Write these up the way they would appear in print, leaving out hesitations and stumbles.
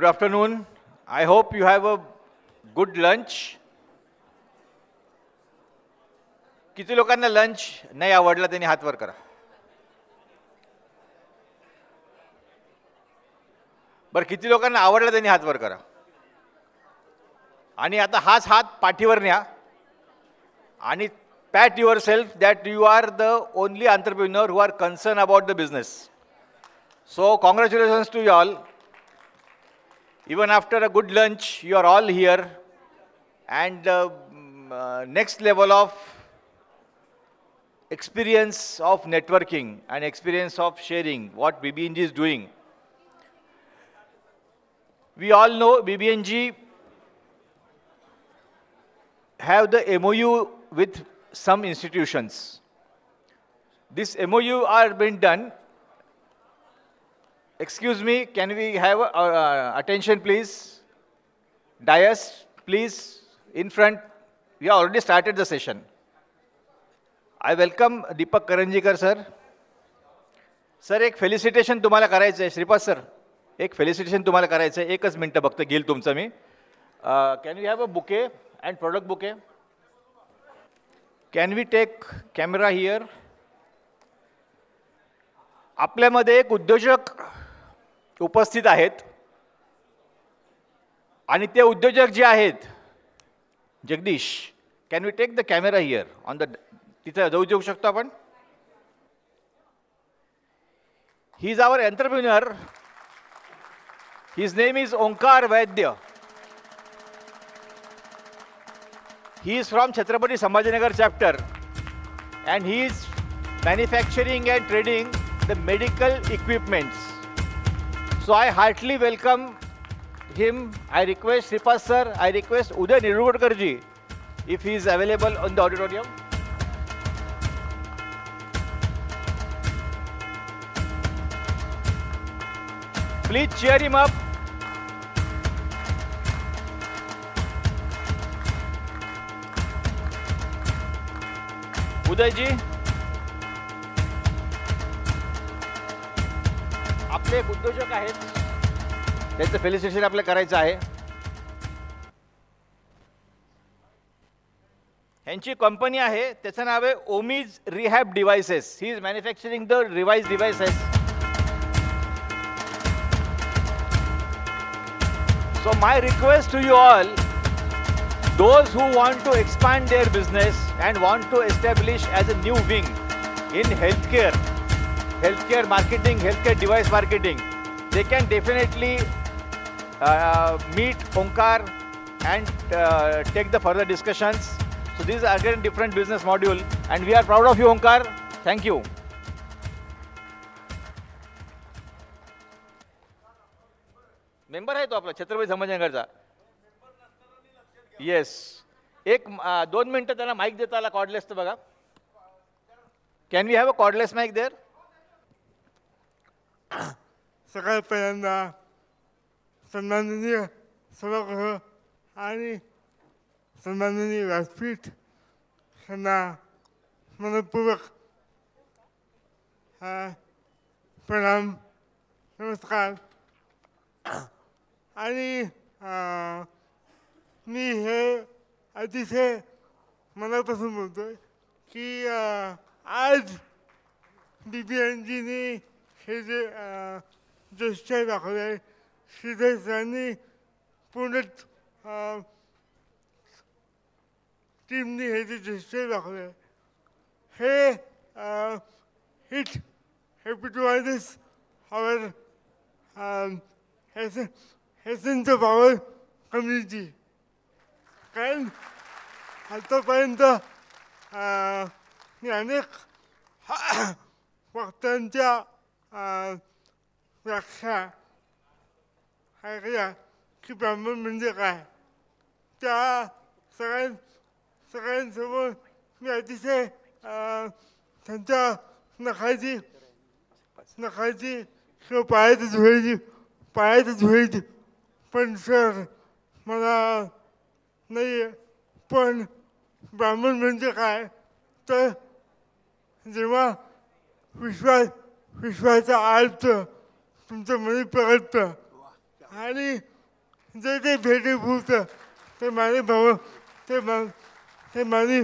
Good afternoon. I hope you have a good lunch. किती लोकांना lunch नाही आवडला त्यांनी हात वर करा. बरं, किती लोकांना आवडला त्यांनी हात वर करा. आणि आता हाच हात पाठीवर न्या आणि pat yourself that you are the only entrepreneur who are concerned about the business. So congratulations to you all. Even after a good lunch, you are all here, and next level of experience of networking and experience of sharing what BBNG is doing. We all know BBNG have the MOU with some institutions. This MOU are being done. Excuse me, can we have attention please? Dais, please, in front. We have already started the session. I welcome Deepak Karanjikar sir. Sir, एक felicitation तुम्हाला करायचं आहे. Shripad sir, एक felicitation तुम्हाला करायचं आहे. एकच minute फक्त घेईल तुमचं मी. Can we have a bouquet and product bouquet? Can we take camera here? आपल्यामध्ये एक उद्योजक उपस्थित आहेत आणि ते उद्योजक जे आहेत, Jagdish, can we take the camera here on the, तिथे जाऊ शकतो आपण. He is our entrepreneur. His name is Omkar Vaidya. He is from Chhatrapati Sambhajinagar chapter, and he is manufacturing and trading the medical equipments. So I heartily welcome him. I request Sripad sir, I request Uday Nirudkar ji, if he is available on the auditorium. Please cheer him up. Udayji, आपले एक उद्योजक आहेत, त्यांचं felicitation आपल्याला करायचं आहे. यांची company आहे, त्याचं नाव आहे Omi's rehab devices. He is manufacturing the revise devices. So my request to you all, those who want to expand their business and want to establish as a new wing in healthcare marketing, healthcare device marketing, they can definitely meet Onkar and take the further discussions. So this is again different business module, and we are proud of you, Onkar. Thank you. Member आहे तो आपला Chhatrapati संभाजीनगरचा. Yes, एक 2 मिनिटं त्यांना mic देता आला cordless तर बघा. Can we have a cordless mic there? सगळ्यात पहिल्यांदा सन्माननीय सभागृह आणि सन्माननीय व्यासपीठ यांना मनपूर्वक प्रणाम, नमस्कार. आणि मी हे अतिशय मनापासून बोलतोय की आज BBNGने हे जे जेस्चर दाखवलं आहे, श्रीधर सरांनी पूर्ण टीमने हे जे जेस्चर दाखवलं आहे, हे it epitomises our essence of our community. कारण आतापर्यंत मी अनेक वक्त्यांच्या व्याख्या ऐकल्या की ब्राह्मण म्हणजे काय. त्या सगळ्यांसमोर मी अतिशय त्यांच्या नखाची किंवा पायाची धुळीची पण सर मला नाही. पण ब्राह्मण म्हणजे काय तर जेव्हा विश्वाचा अर्थ तुमच्या मनी प्रगटतं आणि जे ते भेटीभूत ते माझे भाऊ ते माझे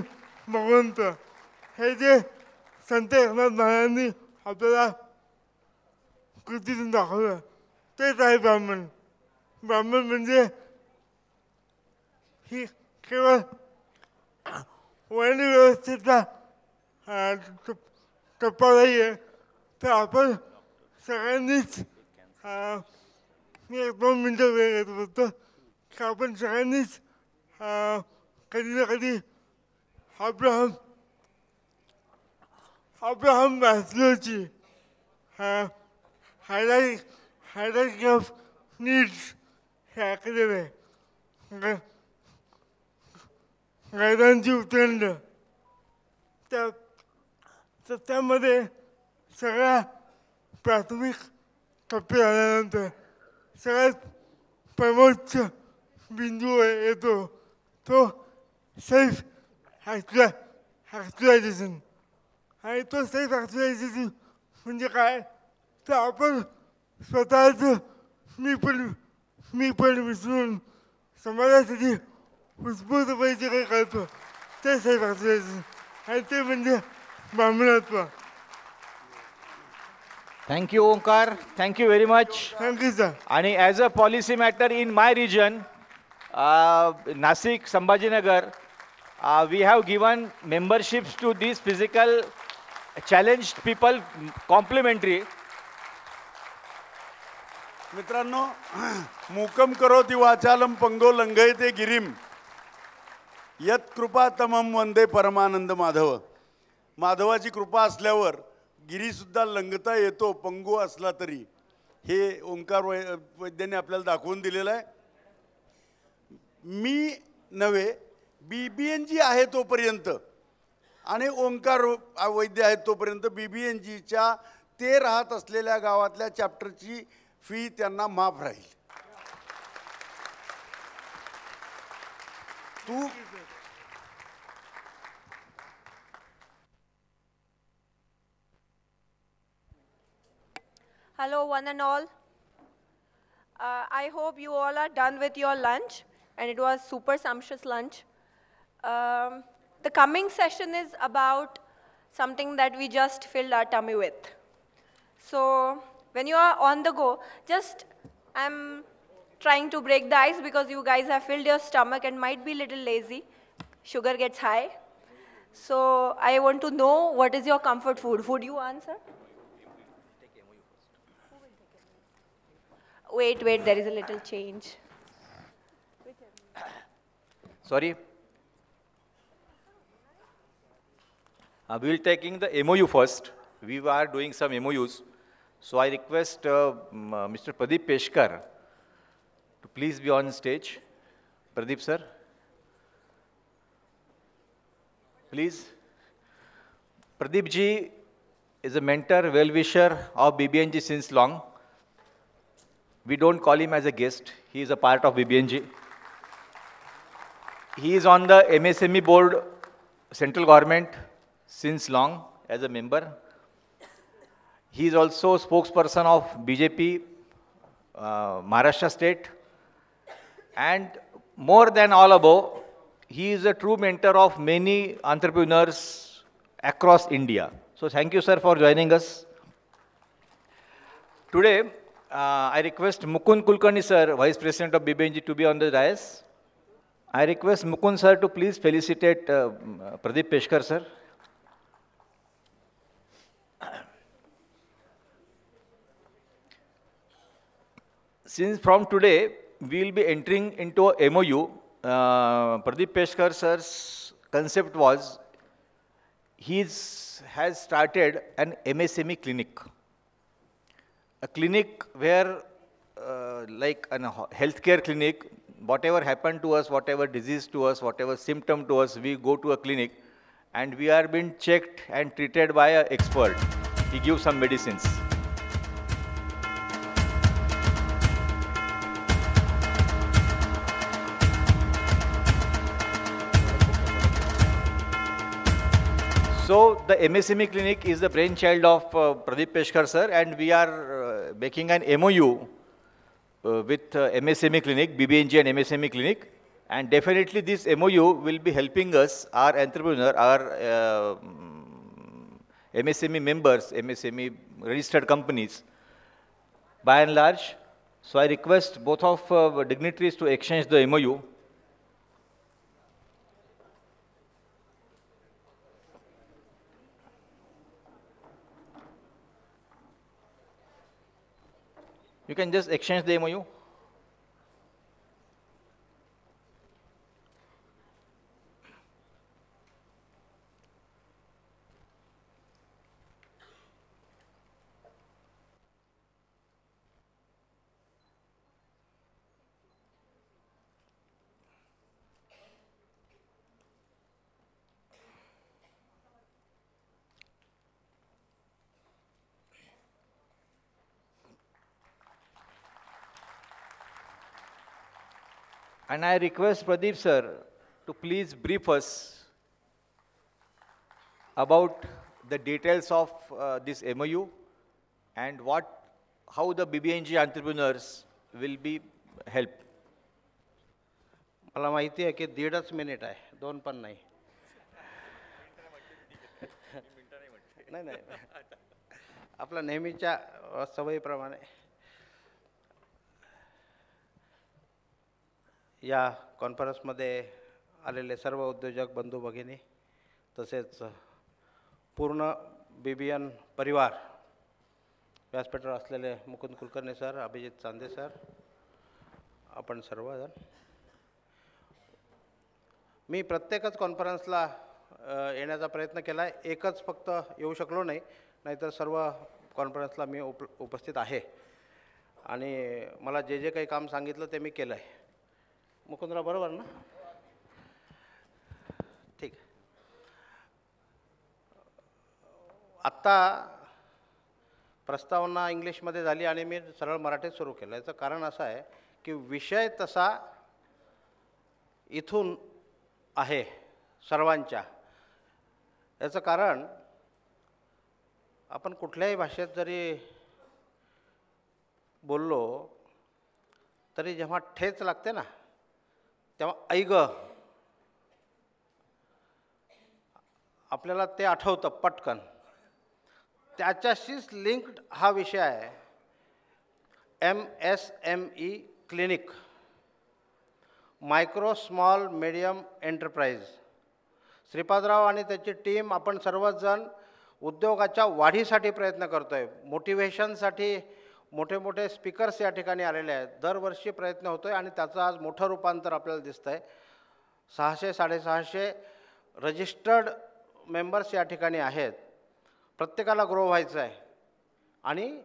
भगवंत हे जे संत एकनाथ महाराजांनी आपल्याला कृतीतून दाखवलं तेच आहे ब्राह्मण. ब्राह्मण म्हणजे ही केवळ वर्णव्यवस्थेचा टप्पा नाही आहे, तर आपण सगळ्यांनीच मी 1-2 मिनटं वेळ घेत होतो की आपण सगळ्यांनीच कधी ना कधी अब्राहम मॅस्लोची हायरार्की ऑफ नीड्स हे ऐकलेलं आहे. गरजांची उतरंड त्यामध्ये सगळ्या प्राथमिक टप्पे झाल्यानंतर सगळ्यात प्रमोच्च बिंदू येतो तो सेल्फ ॲक्च्युलायझेशन. आणि तो सेल्फ ॲक्च्युलायझेशन म्हणजे काय, तर आपण स्वतःचं मी पण विसरून समाजासाठी उत्स्फूर्तपणे जे काही करतो ते सेल्फ ॲक्च्युलायझेशन आणि ते म्हणजे ब्राह्मणत्व. Thank you, Omkar. Thank you very much. Thank you sir. And as a policy matter in my region, Nasik, Sambhajinagar, we have given memberships to these physical challenged people complimentary. मित्रांनो, मूकं करोति वाचालं पंगो लंघयते गिरिम यत कृपा तमम वंदे परमानंद माधव. माधवाची कृपा असल्यावर गिरीसुद्धा लंघता येतो पंगू असला तरी. हे ओंकार वैद्यांनी आपल्याला दाखवून दिलेलं आहे. मी नव्हे, BBNG आहे तोपर्यंत आणि ओंकार वैद्य आहेत तोपर्यंत BBNGच्या ते राहत असलेल्या गावातल्या चॅप्टरची फी त्यांना माफ राहील. तू Hello, one and all. I hope you all are done with your lunch, and it was super sumptuous lunch. The coming session is about something that we just filled our tummy with. So when you are on the go, I'm trying to break the ice because you guys have filled your stomach and might be a little lazy. Sugar gets high. So I want to know, what is your comfort food? Would you answer? Wait, there is a little change. Sorry. We'll taking the MOU first. We are doing some MOUs. So I request Mr. Pradeep Peshkar to please be on stage. Pradeep sir. Please. Pradeep ji is a mentor, well-wisher of BBNG since long. We don't call him as a guest. He is a part of BBNG. He is on the MSME board, central government, since long as a member. He is also spokesperson of BJP, Maharashtra state. And more than all above, he is a true mentor of many entrepreneurs across India. So thank you, sir, for joining us. Today, I request Mukund Kulkarni sir, Vice President of BBNG, to be on the dais. I request Mukund sir to please felicitate Pradeep Peshkar sir. Since from today, we will be entering into a MOU. Pradeep Peshkar sir's concept was, he has started an MSME clinic. A clinic where, like a healthcare clinic, whatever happened to us, whatever disease to us, whatever symptom to us, we go to a clinic and we are being checked and treated by an expert. He gives some medicines. So the MSME clinic is the brainchild of Pradeep Peshkar sir, and we are making an MOU with MSME clinic, BBNG and MSME clinic. And definitely this MOU will be helping us, our entrepreneur, our MSME members, MSME registered companies, by and large. So I request both of dignitaries to exchange the MOU. You can just exchange the MOU. And I request Pradeep sir to please brief us about the details of this MOU and how the BBNG entrepreneurs will be helped. मला माहिती आहे की 1.5 minute आहे, 2 पण नाही. नाही नाही, आपल्या नेहमीच्या सवयीप्रमाणे या कॉन्फरन्समध्ये आलेले सर्व उद्योजक बंधू भगिनी तसेच पूर्ण BBN परिवार, व्यासपीठावर असलेले मुकुंद कुलकर्णी सर, अभिजित चांदे सर, आपण सर्वजण. मी प्रत्येकच कॉन्फरन्सला येण्याचा प्रयत्न केला आहे, एकच फक्त येऊ शकलो नाही, नाहीतर सर्व कॉन्फरन्सला मी उपस्थित आहे आणि मला जे जे काही काम सांगितलं ते मी केलं आहे. मुकुंदराव बरोबर ना? ठीक. आत्ता प्रस्तावना इंग्लिशमध्ये झाली आणि मी सरळ मराठीत सुरू केलं. याचं कारण असं आहे की विषय तसा इथून आहे सर्वांच्या. याचं कारण आपण कुठल्याही भाषेत जरी बोललो तरी जेव्हा ठेच लागते ना तेव्हा ऐग आपल्याला ते आठवतं पटकन. त्याच्याशीच लिंक्ड हा विषय आहे MSME clinic, micro small medium enterprise. Shripadrao आणि त्याची टीम, आपण सर्वजण उद्योगाच्या वाढीसाठी प्रयत्न करतो आहे. मोटिवेशनसाठी मोठे मोठे स्पीकर्स या ठिकाणी आलेले आहेत. दरवर्षी प्रयत्न होतो आहे आणि त्याचं आज मोठं रूपांतर आपल्याला दिसतं आहे. 600-650 रजिस्टर्ड मेंबर्स या ठिकाणी आहेत. प्रत्येकाला ग्रो व्हायचं आहे आणि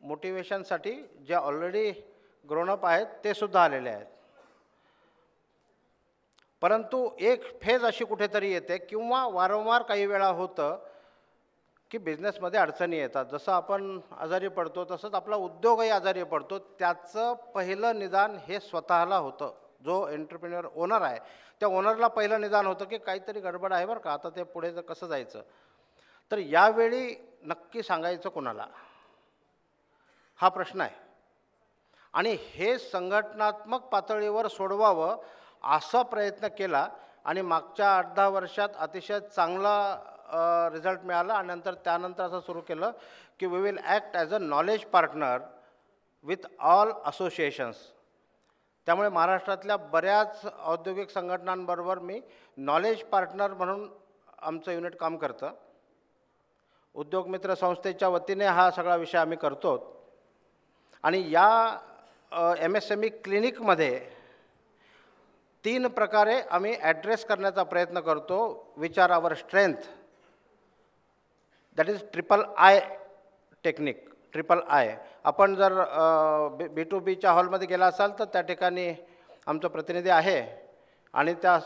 मोटिवेशनसाठी जे ऑलरेडी ग्रोनअप आहेत ते सुद्धा आलेले आहेत. परंतु एक फेज अशी कुठेतरी येते किंवा वारंवार काही वेळा होतं की बिझनेसमध्ये अडचणी येतात. जसं आपण आजारी पडतो तसंच आपला उद्योगही आजारी पडतो. त्याचं पहिलं निदान हे स्वतःला होतं. जो एंटरप्रेन्युअर ओनर आहे त्या ओनरला पहिलं निदान होतं की काहीतरी गडबड आहे बरं का, आता ते पुढे कसं जायचं. तर यावेळी नक्की सांगायचं कोणाला, हा प्रश्न आहे. आणि हे संघटनात्मक पातळीवर सोडवावं असा प्रयत्न केला आणि मागच्या 8-10 वर्षात अतिशय चांगला रिझल्ट मिळाला. आणि त्यानंतर असं सुरू केलं की we will act as a knowledge partner with all associations. त्यामुळे महाराष्ट्रातल्या बऱ्याच औद्योगिक संघटनांबरोबर मी नॉलेज पार्टनर म्हणून आमचं युनिट काम करतं. उद्योगमित्र संस्थेच्या वतीने हा सगळा विषय आम्ही करतो. आणि या MSME क्लिनिकमध्ये 3 प्रकारे आम्ही ॲड्रेस करण्याचा प्रयत्न करतो. Which are our strength, that is III technique. III आपण जर B2Bच्या हॉलमध्ये गेला असाल तर त्या ठिकाणी आमचा प्रतिनिधी आहे आणि त्या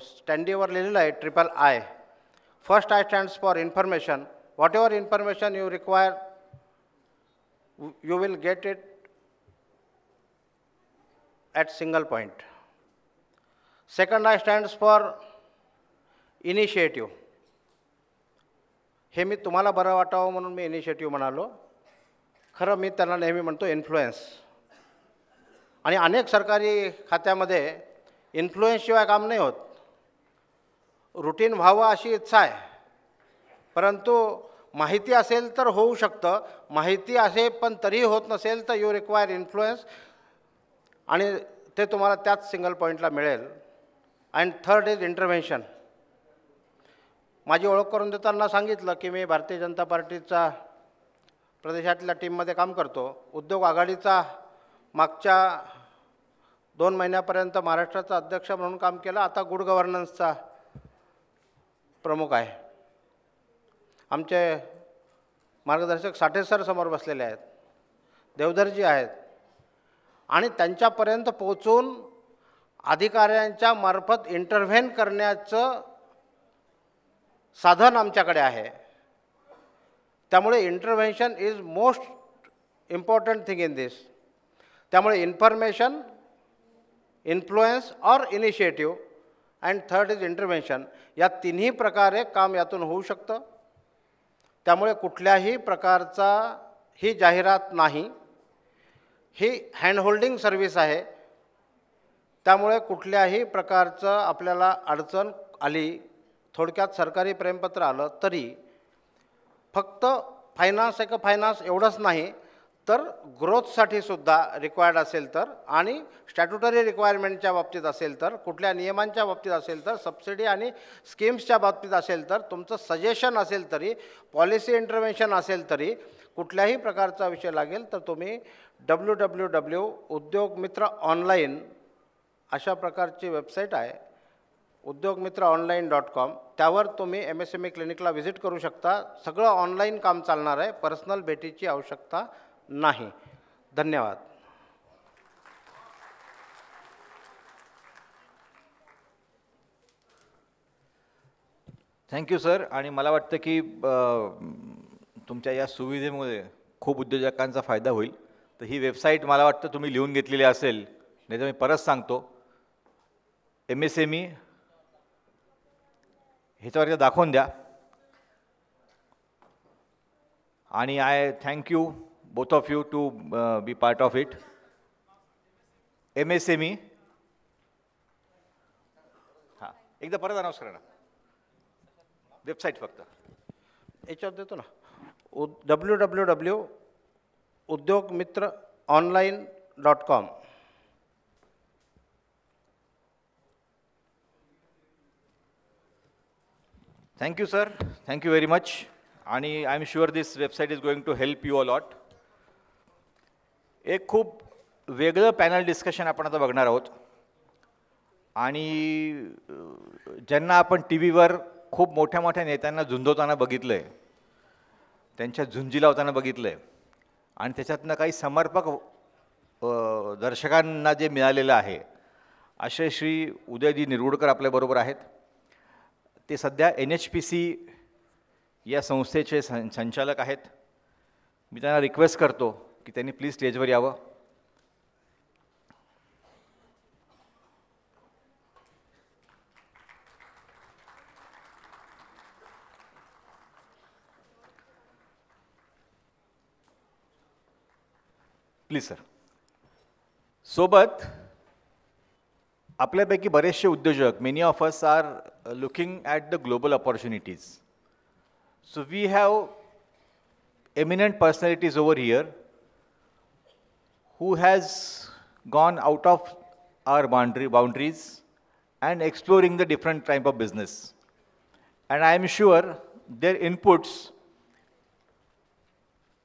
स्टँडीवर लिहिलेलं आहे III. First I stands for information. Whatever information you require, you will get it at single point. Second I stands for initiative. हे मी तुम्हाला बरं वाटावं म्हणून मी इनिशिएटिव्ह म्हणालो. खरं मी त्यांना नेहमी म्हणतो इन्फ्लुएन्स. आणि अनेक सरकारी खात्यामध्ये इन्फ्लुएन्सशिवाय काम नाही होत. रुटीन व्हावं अशी इच्छा आहे, परंतु माहिती असेल तर होऊ शकतं. माहिती असेल पण तरीही होत नसेल तर यू रिक्वायर इन्फ्लुएन्स, आणि ते तुम्हाला त्याच सिंगल पॉईंटला मिळेल. And third is intervention. माझी ओळख करून देताना सांगितलं की मी भारतीय जनता पार्टीचा प्रदेशातल्या टीममध्ये काम करतो. उद्योग आघाडीचा मागच्या 2 महिन्यापर्यंत महाराष्ट्राचा अध्यक्ष म्हणून काम केलं. आता गुड गव्हर्नन्सचा प्रमुख आहे. आमचे मार्गदर्शक साठे सर समोर बसलेले आहेत, देवधरजी आहेत, आणि त्यांच्यापर्यंत पोहोचून अधिकाऱ्यांच्या मार्फत इंटरव्हेन करण्याचं साधन आमच्याकडे आहे. त्यामुळे intervention is most important thing in this. त्यामुळे information, influence or initiative and third is intervention, या तिन्ही प्रकारे काम यातून होऊ शकतं. त्यामुळे कुठल्याही प्रकारचा ही जाहिरात नाही, ही हँडहोल्डिंग सर्व्हिस आहे. त्यामुळे कुठल्याही प्रकारचं आपल्याला अडचण आली, थोडक्यात सरकारी प्रेमपत्र आलं तरी फक्त फायनान्स एवढंच नाही, तर ग्रोथसाठी सुद्धा रिक्वायर्ड असेल तर, आणि स्टॅट्युटरी रिक्वायरमेंटच्या बाबतीत असेल तर, कुठल्या नियमांच्या बाबतीत असेल तर, सबसिडी आणि स्कीम्सच्या बाबतीत असेल तर, तुमचं सजेशन असेल तरी, पॉलिसी इंटरव्हेन्शन असेल तरी, कुठल्याही प्रकारचा विषय लागेल तर तुम्ही www उद्योगमित्र ऑनलाईन अशा प्रकारची वेबसाईट आहे, udyogmitraonline.com, त्यावर तुम्ही MSME क्लिनिकला व्हिजिट करू शकता. सगळं ऑनलाईन काम चालणार आहे, पर्सनल भेटीची आवश्यकता नाही. धन्यवाद. Thank you sir. आणि मला वाटतं की तुमच्या या सुविधेमुळे खूप उद्योजकांचा फायदा होईल. तर ही वेबसाईट मला वाटतं तुम्ही लिहून घेतलेली असेल, नाही तर मी परत सांगतो. MSME ह्याच्यावर एकदा दाखवून द्या. आणि I thank you both of you to be part of it. MSME हां, एकदा परत अनाऊन्स करा ना वेबसाईट. फक्त याच्यावर देतो ना, www udyogmitraonline.com. Thank you sir, thank you very much. आणि I am sure this website is going to help you a lot. एक खूप वेगळं पॅनल डिस्कशन आपण आता बघणार आहोत. आणि ज्यांना आपण टी व्हीवर खूप मोठ्या मोठ्या नेत्यांना झुंजवताना बघितलं आहे, त्यांच्या झुंजी लावताना बघितलं आहे, आणि त्याच्यातनं काही समर्पक दर्शकांना जे मिळालेलं आहे, असे श्री उदयजी निरगुडकर आपल्याबरोबर आहेत. ते सध्या NHPC या संस्थेचे संचालक आहेत. मी त्यांना रिक्वेस्ट करतो की त्यांनी प्लीज स्टेजवर यावं. Please sir. सोबत आपल्यापैकी बरेचसे उद्योजक, many of us are looking at the global opportunities. So we have eminent personalities over here who has gone out of our boundaries and exploring the different type of business. And I am sure their inputs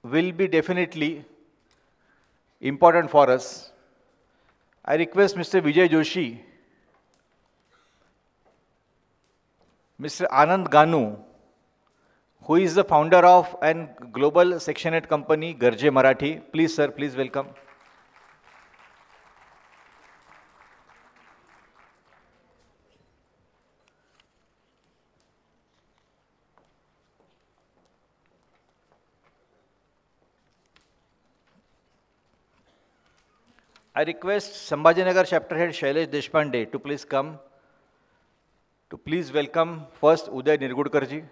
will be definitely important for us. I request Mr. Vijay Joshi, Mr. Anand Ganu, who is the founder of a global Section 8 company, Garje Marathi. Please, sir, please welcome. I request Sambhajinagar chapter head Shailesh Deshpande to please come, to please welcome first Uday Nirgudkarji.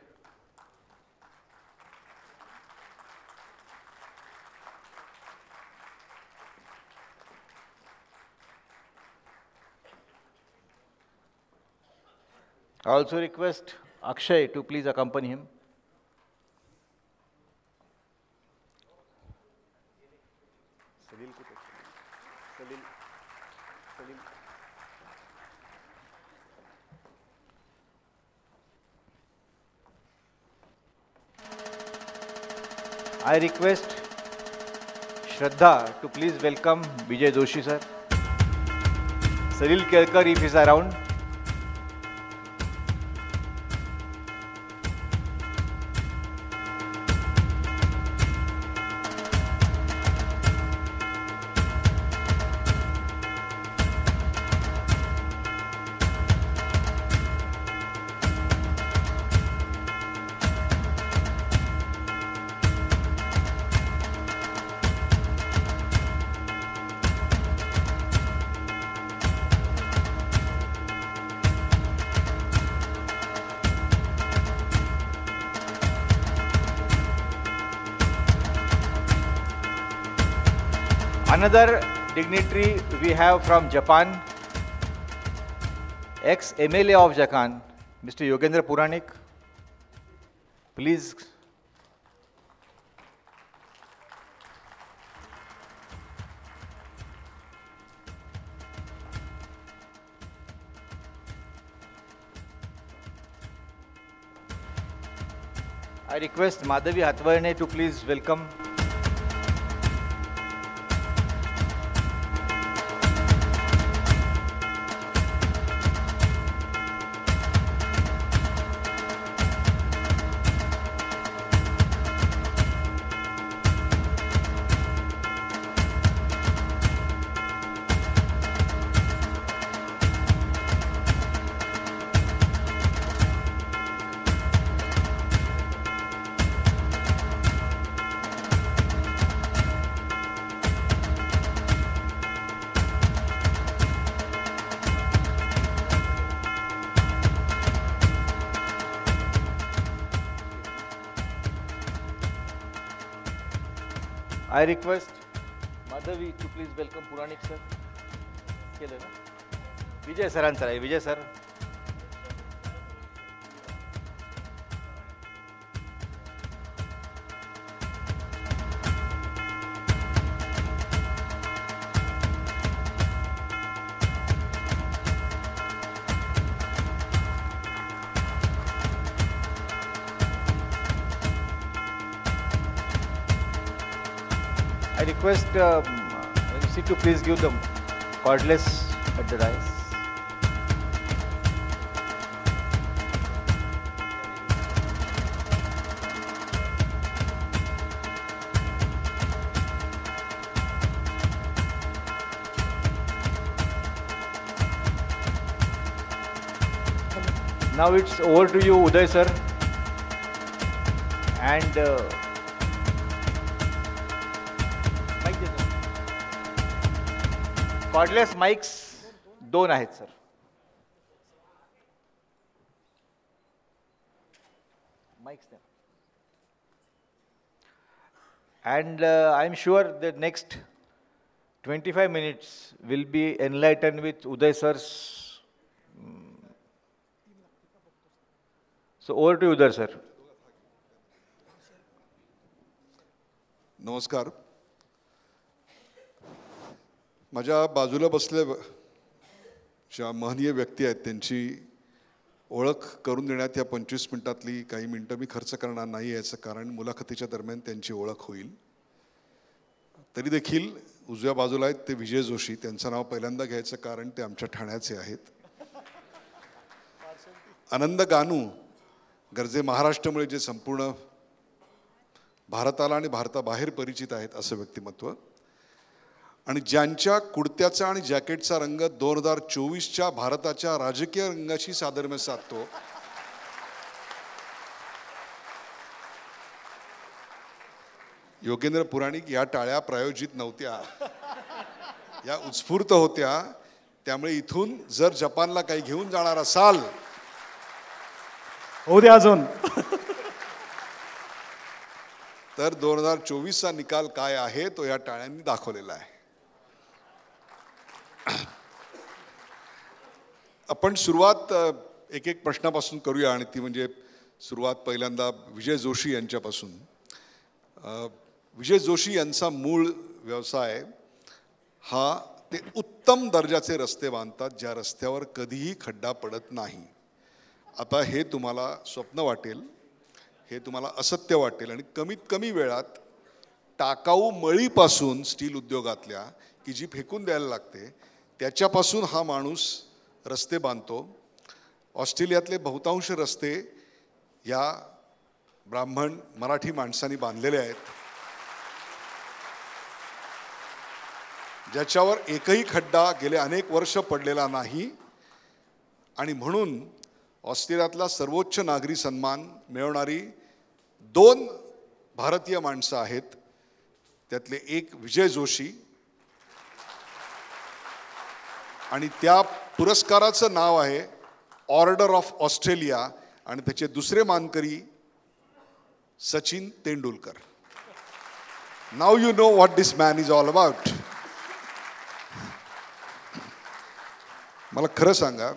I also request Akshay to please accompany him. I request Shraddha to please welcome Vijay Doshi sir. Salil Kelkar if he is around. Another dignitary we have from Japan, ex-MLA of Japan, Mr. Yogendra Puranik. Please. I request Madhavi Hatvarne to please welcome. I request Madhavi to please welcome Puranik sir. केलं ना? विजय सरांचा आहे. विजय sir. I request MC to please give the cordless at the rise. Now it's over to you, Uday sir. And cordless mics 2 आहेत sir. Mics द्या. And I'm sure the next 25 minutes will be enlightened with Uday sir's. So over to Uday sir. नमस्कार. माझ्या बाजूला बसले ज्या महनीय व्यक्ती आहेत त्यांची ओळख करून देण्यात या 25 मिनिटातली काही मिनटं मी खर्च करणार नाही. याचं कारण मुलाखतीच्या दरम्यान त्यांची ओळख होईल. तरी देखील उजव्या बाजूला आहेत ते विजय जोशी. त्यांचं नाव पहिल्यांदा घ्यायचं कारण ते आमच्या ठाण्याचे आहेत. आनंद गानू गरजे महाराष्ट्रामुळे जे संपूर्ण भारताला आणि भारताबाहेर परिचित आहेत असं व्यक्तिमत्व आणि ज्यांच्या कुडत्याचा आणि जॅकेटचा रंग 2024च्या भारताच्या राजकीय रंगाशी साधर्म्य साधतो योगेंद्र पुराणिक. या टाळ्या प्रायोजित नव्हत्या, या उत्स्फूर्त होत्या. त्यामुळे इथून जर जपानला काही घेऊन जाणार असाल होऊ द्या अजून तर 2024चा निकाल काय आहे तो या टाळ्यांनी दाखवलेला आहे. आपण सुरुवात एक एक प्रश्नापासून करूया आणि ती म्हणजे सुरुवात पहिल्यांदा विजय जोशी यांच्यापासून. विजय जोशी यांचा मूळ व्यवसाय हा ते उत्तम दर्जाचे रस्ते बांधतात ज्या रस्त्यावर कधीही खड्डा पडत नाही. आता हे तुम्हाला स्वप्न वाटेल, हे तुम्हाला असत्य वाटेल आणि कमीत कमी वेळात टाकाऊ मळीपासून स्टील उद्योगातल्या की जी फेकून द्यायला लागते त्याच्यापासून हा माणूस रस्ते बांधतो. ऑस्ट्रेलियातले बहुतांश रस्ते या ब्राह्मण मराठी माणसांनी बांधलेले आहेत, ज्याच्यावर एकही खड्डा गेले अनेक वर्ष पडलेला नाही. आणि म्हणून ऑस्ट्रेलियातला सर्वोच्च नागरी सन्मान मिळवणारी 2 भारतीय माणसं आहेत. त्यातले एक विजय जोशी आणि त्या पुरस्काराचं नाव आहे ऑर्डर ऑफ ऑस्ट्रेलिया आणि त्याचे दुसरे मानकरी सचिन तेंडुलकर. नाव you know what this man is all about. मला खरं सांगा,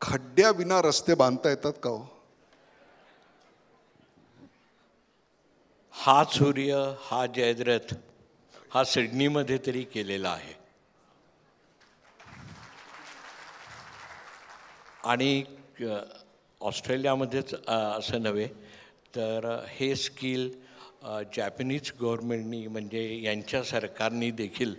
खड्ड्याविना रस्ते बांधता येतात का हो? हा सूर्य, हा जयद्रथ हा सिडनीमध्ये तरी केलेला आहे. आणि ऑस्ट्रेलियामध्येच असं नव्हे तर हे स्किल जॅपनीज गव्हर्मेंटनी म्हणजे यांच्या सरकारने देखील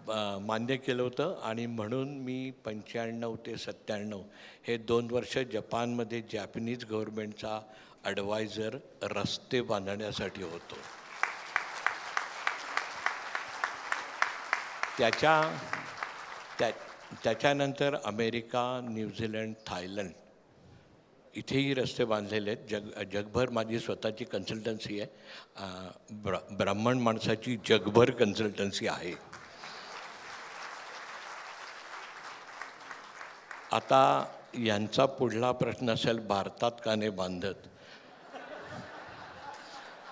मान्य केलं होतं. आणि म्हणून मी 95 ते 97 हे 2 वर्ष जपानमध्ये जॅपनीज गव्हर्मेंटचा ॲडवायझर रस्ते बांधण्यासाठी होतो. त्याच्यानंतर अमेरिका, न्यूझीलंड, थायलंड इथेही रस्ते बांधलेले आहेत. जगभर माझी स्वतःची कन्सल्टन्सी आहे. ब्राह्मण माणसाची जगभर कन्सल्टन्सी आहे. आता यांचा पुढला प्रश्न असेल भारतात का नाही बांधत,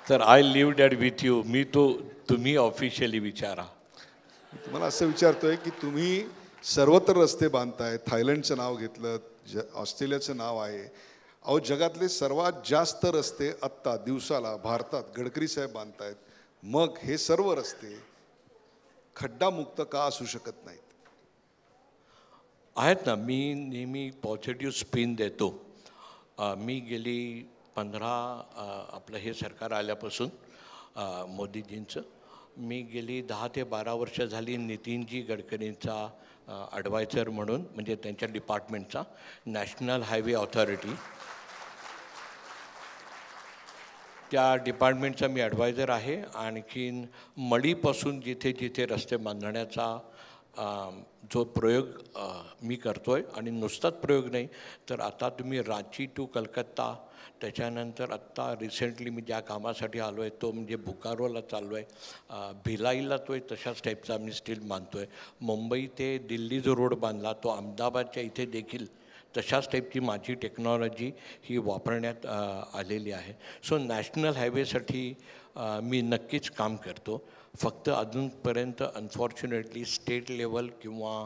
तर I live that with you. तुम्ही ऑफिशियली विचारा. तुम्हाला असं विचारतोय की तुम्ही सर्वत्र रस्ते बांधताय, थायलंडचं नाव घेतलं, ऑस्ट्रेलियाचं नाव आहे. अहो, जगातले सर्वात जास्त रस्ते आत्ता दिवसाला भारतात गडकरी साहेब बांधतायत. मग हे सर्व रस्ते खड्डामुक्त का असू शकत नाहीत? आहेत ना. मी नेहमी पॉझिटिव्ह स्पिन देतो. मी गेली 15 आपलं हे सरकार आल्यापासून मोदीजींचं मी गेली 10 ते 12 वर्ष झाली नितीनजी गडकरींचा ॲडवायझर म्हणून, म्हणजे त्यांच्या डिपार्टमेंटचा नॅशनल हायवे ऑथॉरिटी, त्या डिपार्टमेंटचा मी ॲडवायझर आहे. आणखीन मळीपासून जिथे जिथे रस्ते बांधण्याचा जो प्रयोग मी करतो आहे, आणि नुसताच प्रयोग नाही तर आता तुम्ही रांची टू कलकत्ता, त्याच्यानंतर आत्ता रिसेंटली मी ज्या कामासाठी आलो आहे तो म्हणजे बुकारोला चाललो आहे, भिलाईला तो तशाच टाईपचा मी स्टील बांधतो आहे. मुंबई ते दिल्ली जो रोड बांधला तो अहमदाबादच्या इथे देखील तशाच टाईपची माझी टेक्नॉलॉजी ही वापरण्यात आलेली आहे. सो नॅशनल हायवेसाठी मी नक्कीच काम करतो. फक्त अजूनपर्यंत अनफॉर्च्युनेटली स्टेट लेवल किंवा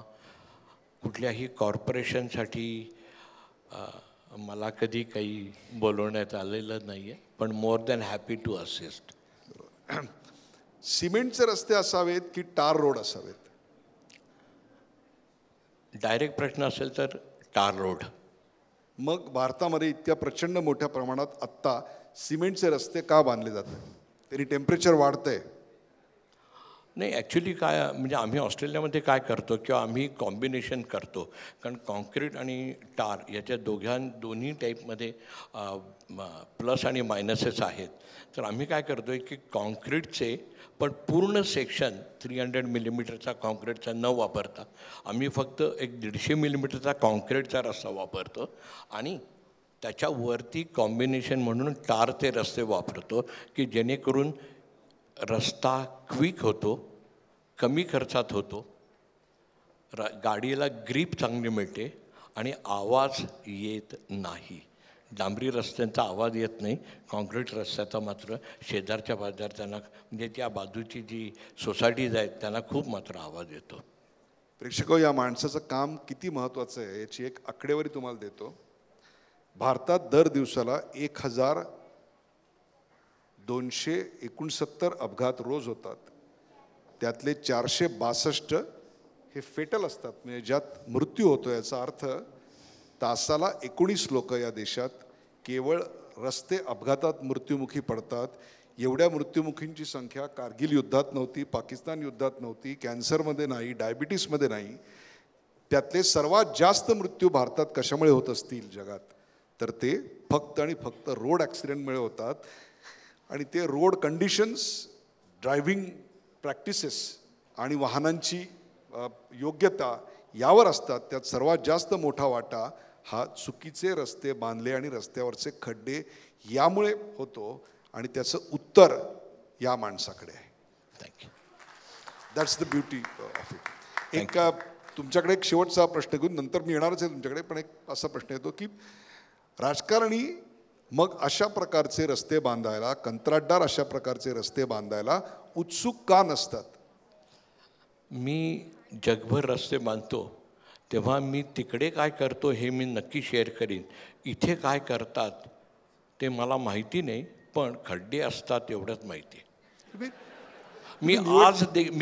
कुठल्याही कॉर्पोरेशनसाठी मला कधी काही बोलवण्यात आलेलं नाही आहे, पण more than happy to assist. सिमेंटचे रस्ते असावेत की टार रोड असावेत? डायरेक्ट प्रश्न असेल तर टार रोड. मग भारतामध्ये इतक्या प्रचंड मोठ्या प्रमाणात आत्ता सिमेंटचे रस्ते का बांधले जातात? तरी टेम्परेचर वाढतंय. नाही, ॲक्च्युली काय म्हणजे आम्ही ऑस्ट्रेलियामध्ये काय करतो किंवा आम्ही कॉम्बिनेशन करतो, कारण कॉन्क्रीट आणि टार याच्या दोन्ही टाईपमध्ये प्लस आणि मायनसेस आहेत. तर आम्ही काय करतो आहे की कॉन्क्रीटचे पण पूर्ण सेक्शन 300 मिलीमीटरचा कॉन्क्रीटचा न वापरता आम्ही फक्त एक 150 मिलीमीटरचा कॉन्क्रीटचा रस्ता वापरतो आणि त्याच्यावरती कॉम्बिनेशन म्हणून टारचे रस्ते वापरतो की जेणेकरून रस्ता क्विक होतो, कमी खर्चात होतो, गाडीला ग्रीप चांगली मिळते आणि आवाज येत नाही. डांबरी रस्त्यांचा आवाज येत नाही, कॉन्क्रीट रस्त्याचा मात्र शेजारच्या बाजारच्यांना म्हणजे त्या बाजूची जी सोसायटीज आहेत त्यांना खूप मात्र आवाज येतो. प्रेक्षक या माणसाचं काम किती महत्त्वाचं आहे याची एक आकडेवारी तुम्हाला देतो. भारतात दर दिवसाला 1269 अपघात रोज होतात. त्यातले 462 हे फेटल असतात, म्हणजे ज्यात मृत्यू होतो. याचा अर्थ तासाला 19 लोक या देशात केवळ रस्ते अपघातात मृत्युमुखी पडतात. एवढ्या मृत्युमुखींची संख्या कारगिल युद्धात नव्हती, पाकिस्तान युद्धात नव्हती, कॅन्सरमध्ये नाही, डायबिटीसमध्ये नाही. त्यातले सर्वात जास्त मृत्यू भारतात कशामुळे होत असतील जगात, तर ते फक्त आणि फक्त रोड ॲक्सिडेंटमुळे होतात. आणि ते रोड कंडिशन्स, ड्रायव्हिंग प्रॅक्टिसेस आणि वाहनांची योग्यता यावर असतात. त्यात सर्वात जास्त मोठा वाटा हा चुकीचे रस्ते बांधले आणि रस्त्यावरचे खड्डे यामुळे होतो. आणि त्याचं उत्तर या माणसाकडे आहे. Thank you. That's the beauty of it. एक तुमच्याकडे एक शेवटचा प्रश्न घेऊन नंतर मी येणारच आहे तुमच्याकडे, पण एक असा प्रश्न येतो की राजकारणी मग अशा प्रकारचे रस्ते बांधायला, कंत्राटदार अशा प्रकारचे रस्ते बांधायला उत्सुक का नसतात? मी जगभर रस्ते बांधतो तेव्हा मी तिकडे काय करतो हे मी नक्की शेअर करीन. इथे काय करतात ते मला माहिती नाही, पण खड्डे असतात एवढंच माहिती आहे. मी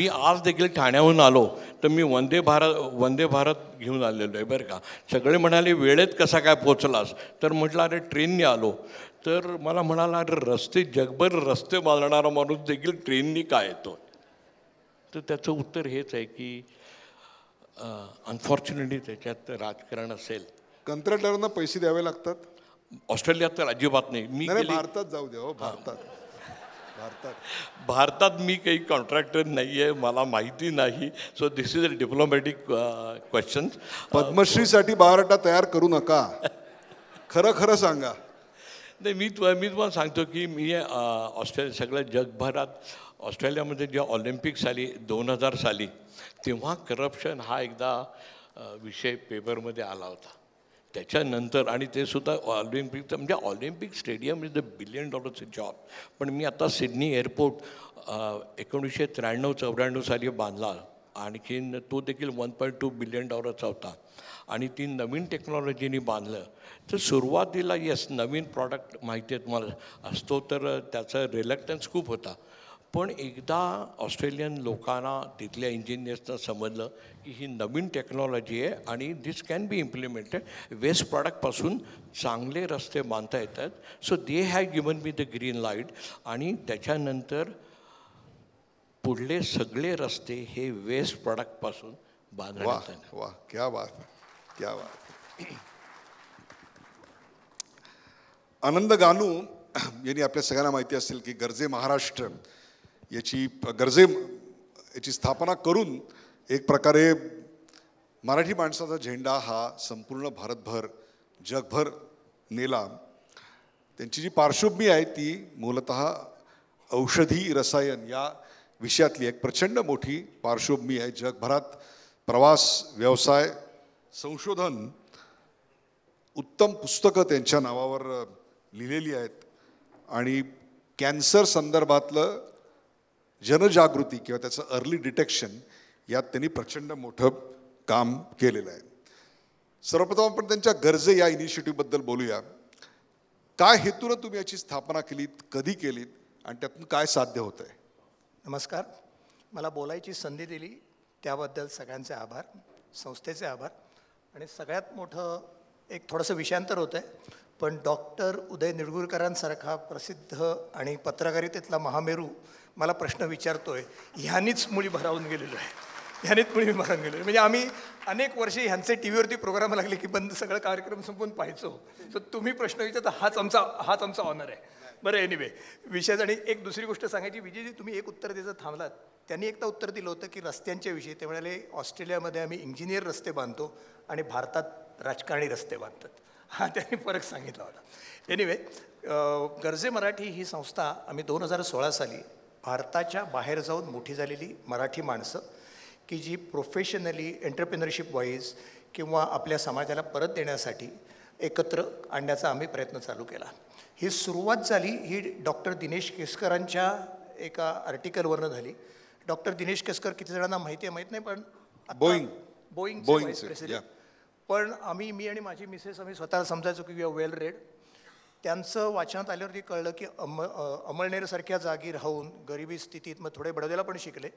आज देखील ठाण्याहून आलो तर मी वंदे भारत घेऊन आलेलो आहे बरं का. सगळे म्हणाले वेळेत कसा काय पोचलास, तर म्हटलं अरे ट्रेनने आलो. तर मला म्हणाला अरे रस्ते जगभर रस्ते बांधणारा माणूस देखील ट्रेननी काय येतो. तर त्याचं उत्तर हेच आहे की अनफॉर्च्युनेटली त्याच्यात राजकारण असेल. कंत्राटदारांना पैसे द्यावे लागतात. ऑस्ट्रेलियात तर अजिबात नाही. भारतात जाऊ द्या. भारतात मी काही कॉन्ट्रॅक्टर नाही आहे, मला माहिती नाही. So this is a diplomatic question. पद्मश्रीसाठी बायोडाटा तयार करू नका, खरं सांगा. नाही, मी तुम्हाला सांगतो की मी सगळ्या जगभरात ऑस्ट्रेलियामध्ये जे ऑलिम्पिक्स आली 2000 साली, तेव्हा करप्शन हा एकदा विषय पेपरमध्ये आला होता. त्याच्यानंतर आणि ते सुद्धा ऑलिम्पिकचं, म्हणजे Olympic stadium is $1 billion job. पण मी आता सिडनी एअरपोर्ट 1993-94 साली बांधला. आणखीन तो देखील $1.2 बिलियन होता. आणि ती नवीन टेक्नॉलॉजीनी बांधलं. तर सुरुवातीला येस नवीन प्रॉडक्ट माहिती आहे तुम्हाला असतो, तर त्याचा रिलक्टन्स खूप होता. पण एकदा ऑस्ट्रेलियन लोकांना, तिथल्या इंजिनियर्सना समजलं की ही नवीन टेक्नॉलॉजी आहे आणि दिस कॅन बी इम्प्लिमेंटेड, वेस्ट प्रॉडक्टपासून चांगले रस्ते बांधता येतात. So they have given me the green light. आणि त्याच्यानंतर पुढले सगळे रस्ते हे वेस्ट प्रॉडक्टपासून बांधण्यात आले. वा, क्या बात, क्या बात. आनंद गानू यांनी आपल्या सगळ्यांना माहिती असेल की गर्जे महाराष्ट्र याची स्थापना करून एक प्रकारे मराठी माणसाचा झेंडा हा संपूर्ण भारतभर, जगभर नेला. त्यांची जी पार्श्वभूमी आहे ती मूलतः औषधी रसायन या विषयातली एक प्रचंड मोठी पार्श्वभूमी आहे. जगभरात प्रवास, व्यवसाय, संशोधन, उत्तम पुस्तकं त्यांच्या नावावर लिहिलेली आहेत. आणि कॅन्सर संदर्भातलं जनजागृती किंवा त्याचं अर्ली डिटेक्शन यात त्यांनी प्रचंड मोठं काम केलेलं आहे. सर्वप्रथम आपण त्यांच्या गरजे या इनिशिएटिव्हबद्दल बोलूया. काय हेतूनं तुम्ही याची स्थापना केलीत, कधी केलीत आणि त्यातून काय साध्य होतं आहे? नमस्कार. मला बोलायची संधी दिली त्याबद्दल सगळ्यांचे आभार, संस्थेचे आभार. आणि सगळ्यात मोठं एक थोडंसं विषयांतर होतं आहे, पण डॉक्टर उदय निडगुरकरांसारखा प्रसिद्ध आणि पत्रकारितेतला महामेरू मला प्रश्न विचारतोय, ह्यांनीच मुळी भरावून गेलेलो आहे. म्हणजे आम्ही अनेक वर्षे ह्यांचे टी व्हीवरती प्रोग्राम लागले की बंद सगळं कार्यक्रम संपवून पाहायचो. सो तुम्ही प्रश्न विचारता हाच आमचा ऑनर आहे. बरं, एनिवे विषयात. आणि एक दुसरी गोष्ट सांगायची, विजयजी तुम्ही एक उत्तर द्यायचं थांबलात. त्यांनी एकदा उत्तर दिलं होतं की रस्त्यांच्या विषयी. ते म्हणाले ऑस्ट्रेलियामध्ये आम्ही इंजिनियर रस्ते बांधतो आणि भारतात राजकारणी रस्ते बांधतात. हा त्यांनी फरक सांगितला होता. एनिवे, गर्जे मराठी ही संस्था आम्ही 2016 साली भारताच्या बाहेर जाऊन मोठी झालेली मराठी माणसं की जी प्रोफेशनली एंटरप्रेनरशिप वाईज किंवा आपल्या समाजाला परत देण्यासाठी एकत्र आणण्याचा आम्ही प्रयत्न चालू केला. ही सुरुवात झाली ही डॉक्टर दिनेश केसकरांच्या एका आर्टिकलवरनं झाली. डॉक्टर दिनेश केसकर किती जणांना माहिती आहे माहीत नाही, पण बोईंगचे Boeingचे, व्हाईस प्रेसिडेंट. yeah. पण मी आणि माझी मिसेस आम्ही स्वतःला समजायचो की वी आर वेल रेड. त्यांचं वाचनात आल्यावरती कळलं की अमळनेरसारख्या जागी राहून गरिबी स्थितीत मग थोडे बडोद्याला पण शिकले.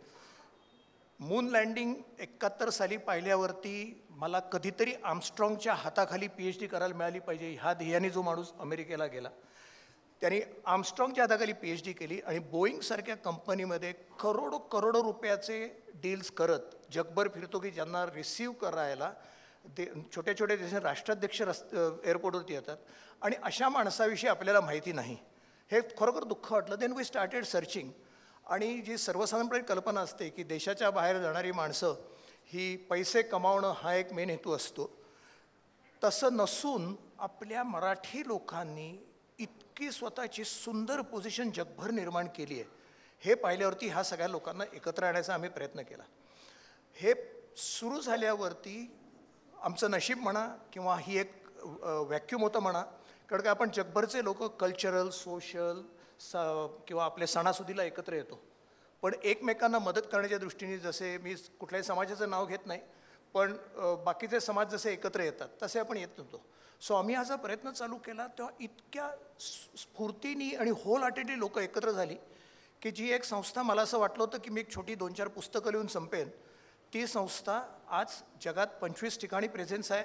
मून लँडिंग 71 साली पाहिल्यावरती मला कधीतरी आर्मस्ट्रॉंगच्या हाताखाली PhD करायला मिळाली पाहिजे ह्या ध्येयाने जो माणूस अमेरिकेला गेला, त्यांनी आर्मस्ट्रॉंगच्या हाताखाली PhD केली आणि बोईंगसारख्या कंपनीमध्ये करोडो रुपयाचे डील्स करत जगभर फिरतो की ज्यांना रिसीव करायला छोटे छोटे देश राष्ट्राध्यक्ष एअरपोर्टवरती येतात आणि अशा माणसाविषयी आपल्याला माहिती नाही. हे खरोखर दुःख वाटलं. Then we started searching. आणि जी सर्वसाधारणपणे कल्पना असते की देशाच्या बाहेर जाणारी माणसं ही पैसे कमावणं हा एक मेन हेतू असतो, तसं नसून आपल्या मराठी लोकांनी इतकी स्वतःची सुंदर पोझिशन जगभर निर्माण केली आहे हे पाहिल्यावरती ह्या सगळ्या लोकांना एकत्र आणण्याचा आम्ही प्रयत्न केला. हे सुरू झाल्यावरती आमचं नशीब म्हणा किंवा ही एक व्हॅक्यूम होतं म्हणा, कारण का आपण जगभरचे लोक कल्चरल सोशल किंवा आपल्या सणासुदीला एकत्र येतो, पण एकमेकांना मदत करण्याच्या दृष्टीने जसे मी कुठल्याही समाजाचं नाव घेत नाही पण बाकीचे समाज जसे एकत्र येतात तसे आपण येत नव्हतो. सो आम्ही हा प्रयत्न चालू केला तेव्हा इतक्या स्फूर्तीने आणि होल हार्टेडली लोक एकत्र झाली की जी एक संस्था मला असं वाटलं होतं की मी एक छोटी 2-4 पुस्तकं लिहून संपेन, ती संस्था आज जगात 25 ठिकाणी प्रेझेन्स आहे,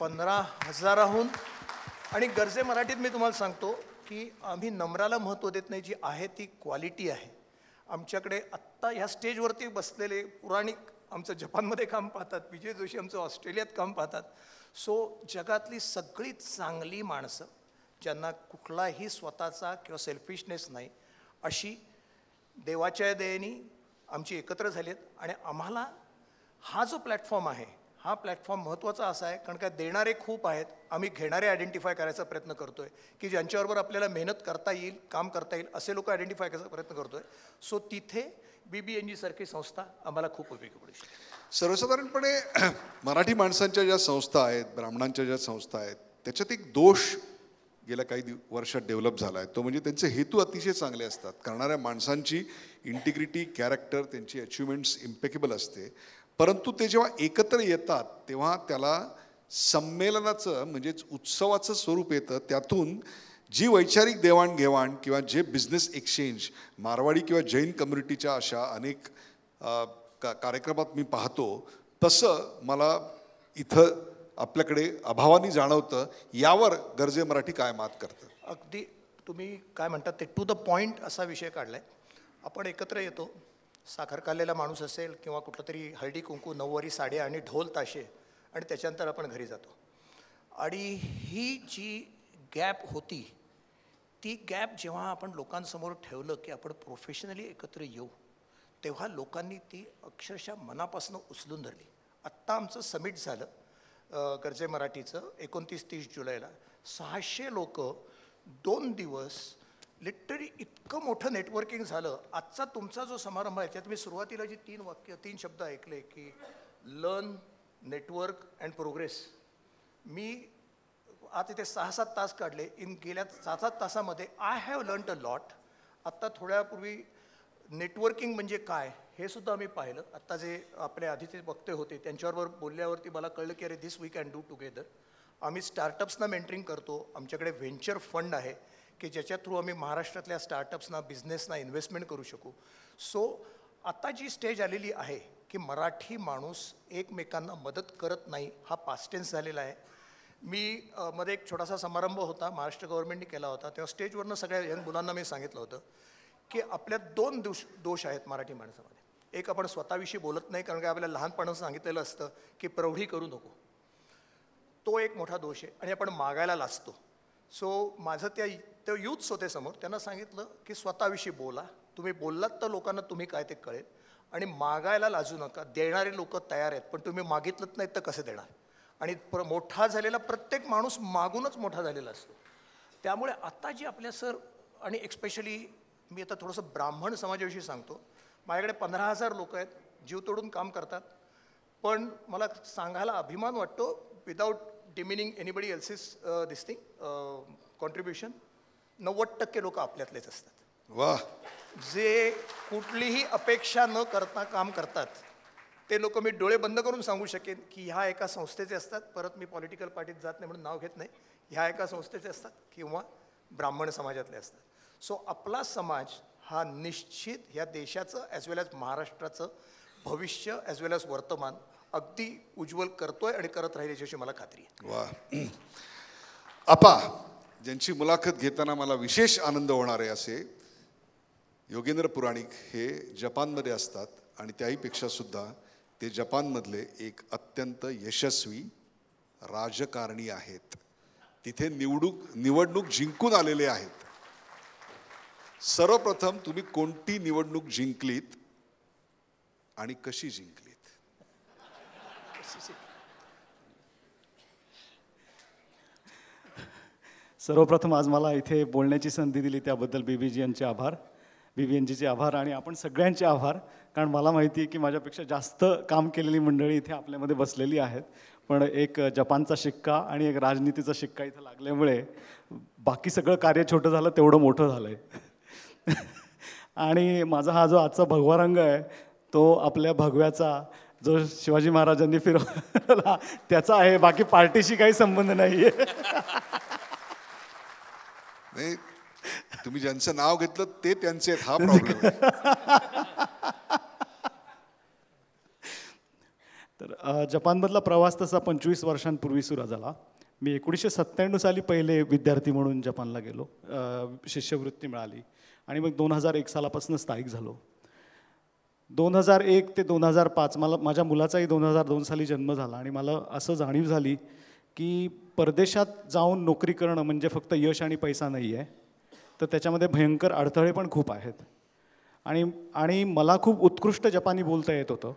15,000हून. आणि गरजे मराठीत मी तुम्हाला सांगतो की आम्ही नम्राला महत्त्व देत नाही, जी आहे ती क्वालिटी आहे. आमच्याकडे आत्ता ह्या स्टेजवरती बसलेले पुराणिक आमचं जपानमध्ये काम पाहतात, विजय जोशी आमचं ऑस्ट्रेलियात काम पाहतात. सो जगातली सगळी चांगली माणसं ज्यांना कुठलाही स्वतःचा किंवा सेल्फिशनेस नाही अशी देवाच्या दयेने आमची एकत्र झाली आहेत. आणि आम्हाला हा जो प्लॅटफॉर्म आहे हा प्लॅटफॉर्म महत्त्वाचा असा आहे कारण का देणारे खूप आहेत, आम्ही घेणारे आयडेंटिफाय करायचा प्रयत्न करतो आहे की ज्यांच्याबरोबर आपल्याला मेहनत करता येईल, काम करता येईल असे लोक आयडेंटिफाय करायचा प्रयत्न करतो आहे. सो तिथे BBNG सारखी संस्था आम्हाला खूप उपयोगी पडू शकते. सर्वसाधारणपणे मराठी माणसांच्या ज्या संस्था आहेत, ब्राह्मणांच्या ज्या संस्था आहेत, त्याच्यात एक दोष गेल्या काही वर्षात डेव्हलप झाला आहे. तो म्हणजे त्यांचे हेतू अतिशय चांगले असतात, करणाऱ्या माणसांची इंटिग्रिटी, कॅरेक्टर, त्यांची अचिव्हमेंट्स इम्पेकेबल असते, परंतु ते जेव्हा एकत्र येतात तेव्हा त्याला संमेलनाचं म्हणजेच उत्सवाचं स्वरूप येतं. त्यातून जी वैचारिक देवाणघेवाण किंवा जे बिझनेस एक्सचेंज मारवाडी किंवा जैन कम्युनिटीच्या अशा अनेक कार्यक्रमात मी पाहतो, तसं मला इथं आपल्याकडे अभावाने जाणवतं. यावर गरजे मराठी काय मात करतं? अगदी तुम्ही काय म्हणतात ते टू द पॉईंट असा विषय काढला आहे. आपण एकत्र येतो, साखर काढलेला माणूस असेल किंवा कुठलं तरी हळदी कुंकू, नऊवारी साड्या आणि ढोल ताशे, आणि त्याच्यानंतर आपण घरी जातो. आणि ही जी गॅप होती ती गॅप जेव्हा आपण लोकांसमोर ठेवलं की आपण प्रोफेशनली एकत्र येऊ, तेव्हा लोकांनी ती अक्षरशः मनापासून उचलून धरली. आत्ता आमचं समिट झालं गरजे मराठीचं 29-30 जुलैला. 600 लोक 2 दिवस लिटरली इतकं मोठं नेटवर्किंग झालं. आजचा तुमचा जो समारंभ आहे त्यात मी सुरुवातीला जी 3 शब्द ऐकले की लर्न, नेटवर्क अँड प्रोग्रेस. मी आता इथे 6-7 तास काढले. गेल्या 7-8 तासामध्ये I have learned a lot. आत्ता थोड्यापूर्वी नेटवर्किंग म्हणजे काय हे सुद्धा आम्ही पाहिलं. आत्ता जे आपले आधीचे वक्ते होते त्यांच्याबरोबर बोलल्यावरती मला कळलं की अरे दिस वी कॅन डू टुगेदर. आम्ही स्टार्टअप्सना मेंटरिंग करतो. आमच्याकडे व्हेंचर फंड आहे की ज्याच्या थ्रू आम्ही महाराष्ट्रातल्या स्टार्टअप्सना, बिझनेसना इन्व्हेस्टमेंट करू शकू. सो आता जी स्टेज आलेली आहे की मराठी माणूस एकमेकांना मदत करत नाही, हा पास्ट टेन्स झालेला आहे. मी मध्ये एक छोटासा समारंभ होता, महाराष्ट्र गव्हर्नमेंटने केला होता, तेव्हा स्टेजवरनं सगळ्या यंग मुलांना मी सांगितलं होतं की आपल्यात 2 दोष आहेत मराठी माणसामध्ये. एक, आपण स्वतःविषयी बोलत नाही, कारण काय आपल्याला लहानपणापासून सांगितलेलं असतं की प्रौढी करू नको, तो एक मोठा दोष आहे. आणि आपण मागायला लाजतो. सो माझं ते यूथ्स होते समोर, त्यांना सांगितलं की स्वतःविषयी बोला. तुम्ही बोललात तर लोकांना तुम्ही काय ते कळेल. आणि मागायला लाजू नका. देणारे लोक तयार आहेत, पण तुम्ही मागितलंच नाहीत तर कसं देणार. आणि मोठा झालेला प्रत्येक माणूस मागूनच मोठा झालेला असतो. त्यामुळे आता जी आपल्या सर, आणि एक्स्पेशली मी आता थोडंसं ब्राह्मण समाजाविषयी सांगतो. माझ्याकडे 15,000 लोक आहेत, जीव तोडून काम करतात. पण मला सांगायला अभिमान वाटतो, विदाऊट डिमिनिंग एनीबडी एल्सिस दिस थिंग कॉन्ट्रीब्युशन, 90% लोक आपल्यातलेच असतात. वा. जे कुठलीही अपेक्षा न करता काम करतात. ते लोक मी डोळे बंद करून सांगू शकेन की ह्या एका संस्थेचे असतात, परत मी पॉलिटिकल पार्टीत जात नाही म्हणून नाव घेत नाही, ह्या एका संस्थेचे असतात किंवा ब्राह्मण समाजातले असतात. सो आपला समाज हा निश्चित ह्या देशाचं ॲज वेल ॲज महाराष्ट्राचं भविष्य ॲज वेल ॲज वर्तमान अगदी उज्ज्वल करतोय आणि करत राहील याची मला खात्री आहे. वा. आपा, ज्यांची मुलाखत घेताना मला विशेष आनंद होणार आहे असे योगेंद्र पुराणिक हे जपानमध्ये असतात आणि त्याहीपेक्षा सुद्धा ते जपानमधले एक अत्यंत यशस्वी राजकारणी आहेत. तिथे निवडणूक जिंकून आलेले आहेत. सर्वप्रथम तुम्ही कोणती निवडणूक जिंकलीत आणि कशी जिंकलीत? सर्वप्रथम आज मला इथे बोलण्याची संधी दिली त्याबद्दल BBGNचे आभार, BBNGचे आभार आणि आपण सगळ्यांचे आभार. कारण मला माहिती आहे की माझ्यापेक्षा जास्त काम केलेली मंडळी इथे आपल्यामध्ये बसलेली आहेत, पण एक जपानचा शिक्का आणि एक राजनीतीचा शिक्का इथं लागल्यामुळे बाकी सगळं कार्य छोटं झालं तेवढं मोठं झालं आहे. आणि माझा हा जो आजचा भगवा रंग आहे तो आपल्या भगव्याचा जो शिवाजी महाराजांनी फिरवला त्याचा आहे, बाकी पार्टीशी काही संबंध नाही आहे. नाही, तुम्ही ज्यांचं नाव घेतलं ते त्यांचे हा प्रॉब्लेम आहे. तर जपानमधला प्रवास तसा 25 वर्षांपूर्वी सुरू झाला. मी 1997 साली पहिले विद्यार्थी म्हणून जपानला गेलो, शिष्यवृत्ती मिळाली आणि मग 2001 सालापासून स्थायिक झालो. 2001 ते 2005 मला माझ्या मुलाचाही 2002 साली जन्म झाला आणि मला असं जाणीव झाली की परदेशात जाऊन नोकरी करणं म्हणजे फक्त यश आणि पैसा नाही आहे, तर त्याच्यामध्ये भयंकर अडथळे पण खूप आहेत. आणि मला खूप उत्कृष्ट जपानी बोलता येत होतं,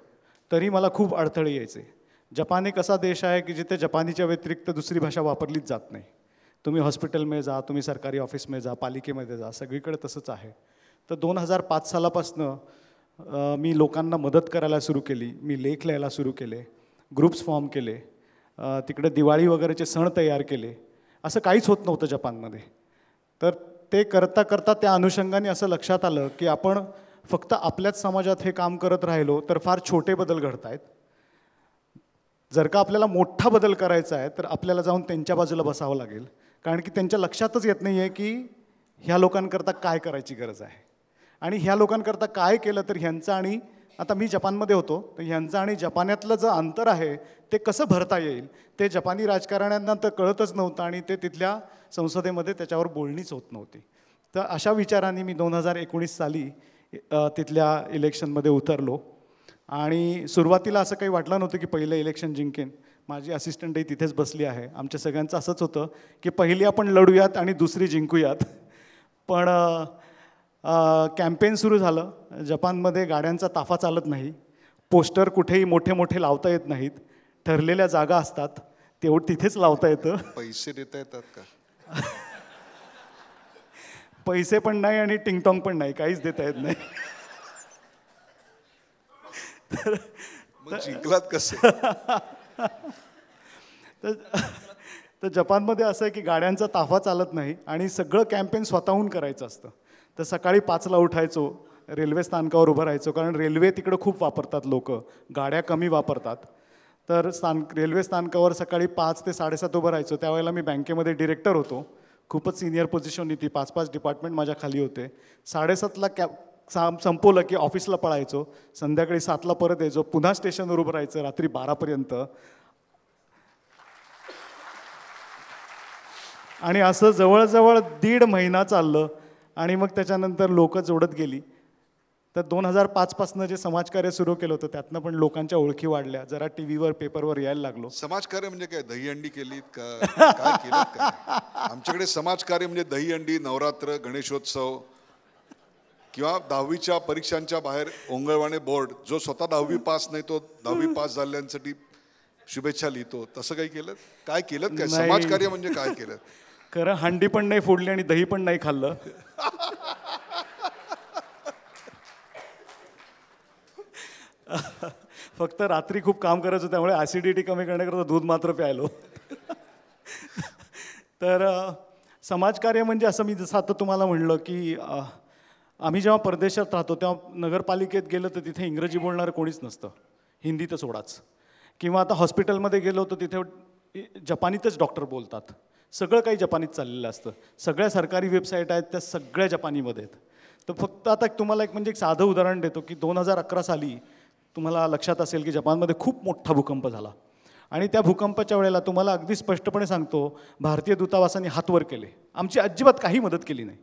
तरी मला खूप अडथळे यायचे. जपान एक असा देश आहे की जिथे जपानीच्या व्यतिरिक्त दुसरी भाषा वापरलीच जात नाही. तुम्ही हॉस्पिटलमध्ये जा, तुम्ही सरकारी ऑफिसमध्ये जा, पालिकेमध्ये जा, सगळीकडे तसंच आहे. तर 2005 सालापासनं मी लोकांना मदत करायला सुरू केली. मी लेख लिहायला सुरू केले, ग्रुप्स फॉर्म केले, तिकडे दिवाळी वगैरेचे सण तयार केले. असं काहीच होत नव्हतं जपानमध्ये. तर ते करता करता त्या अनुषंगाने असं लक्षात आलं की आपण फक्त आपल्याच समाजात हे काम करत राहिलो तर फार छोटे बदल घडत आहेत. जर का आपल्याला मोठा बदल करायचा आहे तर आपल्याला जाऊन त्यांच्या बाजूला बसावं लागेल, कारण की त्यांच्या लक्षातच येत नाही आहे की ह्या लोकांकरता काय करायची गरज आहे. आणि ह्या लोकांकरता काय केलं तर ह्यांचं, आणि आता मी जपानमध्ये होतो तर ह्यांचं आणि जपान्यातलं जे अंतर आहे ते कसं भरता येईल ते जपानी राजकारण्यांना तर कळतच नव्हतं आणि ते तिथल्या संसदेमध्ये त्याच्यावर बोलणीच होत नव्हती. तर अशा विचारांनी मी 2019 साली तिथल्या इलेक्शनमध्ये उतरलो. आणि सुरुवातीला असं काही वाटलं नव्हतं की पहिलं इलेक्शन जिंकेन. माझी असिस्टंटही तिथेच बसली आहे. आमच्या सगळ्यांचं असंच होतं की पहिली आपण लढूयात आणि दुसरी जिंकूयात. पण कॅम्पेन सुरू झालं. जपानमध्ये गाड्यांचा ताफा चालत नाही, पोस्टर कुठेही मोठे मोठे लावता येत नाहीत, ठरलेल्या जागा असतात तेवढं तिथेच लावता येतं. पैसे देता येतात का? पैसे पण नाही आणि टिंगटॉंग पण नाही, काहीच देता येत नाही. मग जिंकलात कसे? तर जपानमध्ये असं आहे की गाड्यांचा ताफा चालत नाही आणि सगळं कॅम्पेन स्वतःहून करायचं असतं. तर सकाळी 5ला उठायचो, रेल्वे स्थानकावर उभं राहायचो, कारण रेल्वे तिकडं खूप वापरतात लोक, गाड्या कमी वापरतात. तर रेल्वे स्थानकावर सकाळी 5 ते 7:30 उभं राहायचो. त्यावेळेला मी बँकेमध्ये डिरेक्टर होतो, खूपच सिनियर पोझिशन होती, 5-5 डिपार्टमेंट माझ्या खाली होते. 7:30ला संपवलं की ऑफिसला पळायचो, संध्याकाळी 7ला परत यायचो, पुन्हा स्टेशनवर उभं राहायचं रात्री 12पर्यंत. आणि असं जवळजवळ 1.5 महिना चाललं आणि मग त्याच्यानंतर लोक जोडत गेली. तर 2005 पासून जे समाजकार्य सुरू केलं होतं त्यातनं पण लोकांच्या ओळखी वाढल्या, जरा टीव्हीवर पेपरवर यायला लागलो. समाजकार्य म्हणजे काय, दहीहंडी केलीत का, काय केलं काय? आमच्याकडे समाजकार्य म्हणजे दहीहंडी, नवरात्र, गणेशोत्सव किंवा 10वीच्या परीक्षांच्या बाहेर ओंगळवाणे बोर्ड, जो स्वतः 10वी पास नाही तो 10वी पास झाल्यांसाठी शुभेच्छा लिहितो, तसं काही केलं? काय केलं काय? समाजकार्य म्हणजे काय केलं? खरं हंडी पण नाही फोडली आणि दही पण नाही खाल्लं. फक्त रात्री खूप काम करायचं, त्यामुळे ॲसिडिटी कमी करण्याकरता दूध मात्र प्यायलो. तर समाजकार्य म्हणजे असं, मी जसं आता तुम्हाला म्हणलं की आम्ही जेव्हा परदेशात राहतो तेव्हा नगरपालिकेत गेलं तर तिथे इंग्रजी बोलणारं कोणीच नसतं. हिंदी तर सोडाच. किंवा आता हॉस्पिटलमध्ये गेलो तर तिथे जपानीतच डॉक्टर बोलतात. सगळं काही जपानीत चाललेलं असतं. सगळ्या सरकारी वेबसाईट आहेत त्या सगळ्या जपानीमध्ये आहेत. तर फक्त आता तुम्हाला म्हणजे एक साधं उदाहरण देतो की 2011 साली तुम्हाला लक्षात असेल की जपानमध्ये खूप मोठा भूकंप झाला. आणि त्या भूकंपाच्या वेळेला तुम्हाला अगदी स्पष्टपणे सांगतो, भारतीय दूतावासाने हात वर केले, आमची अजिबात काही मदत केली नाही.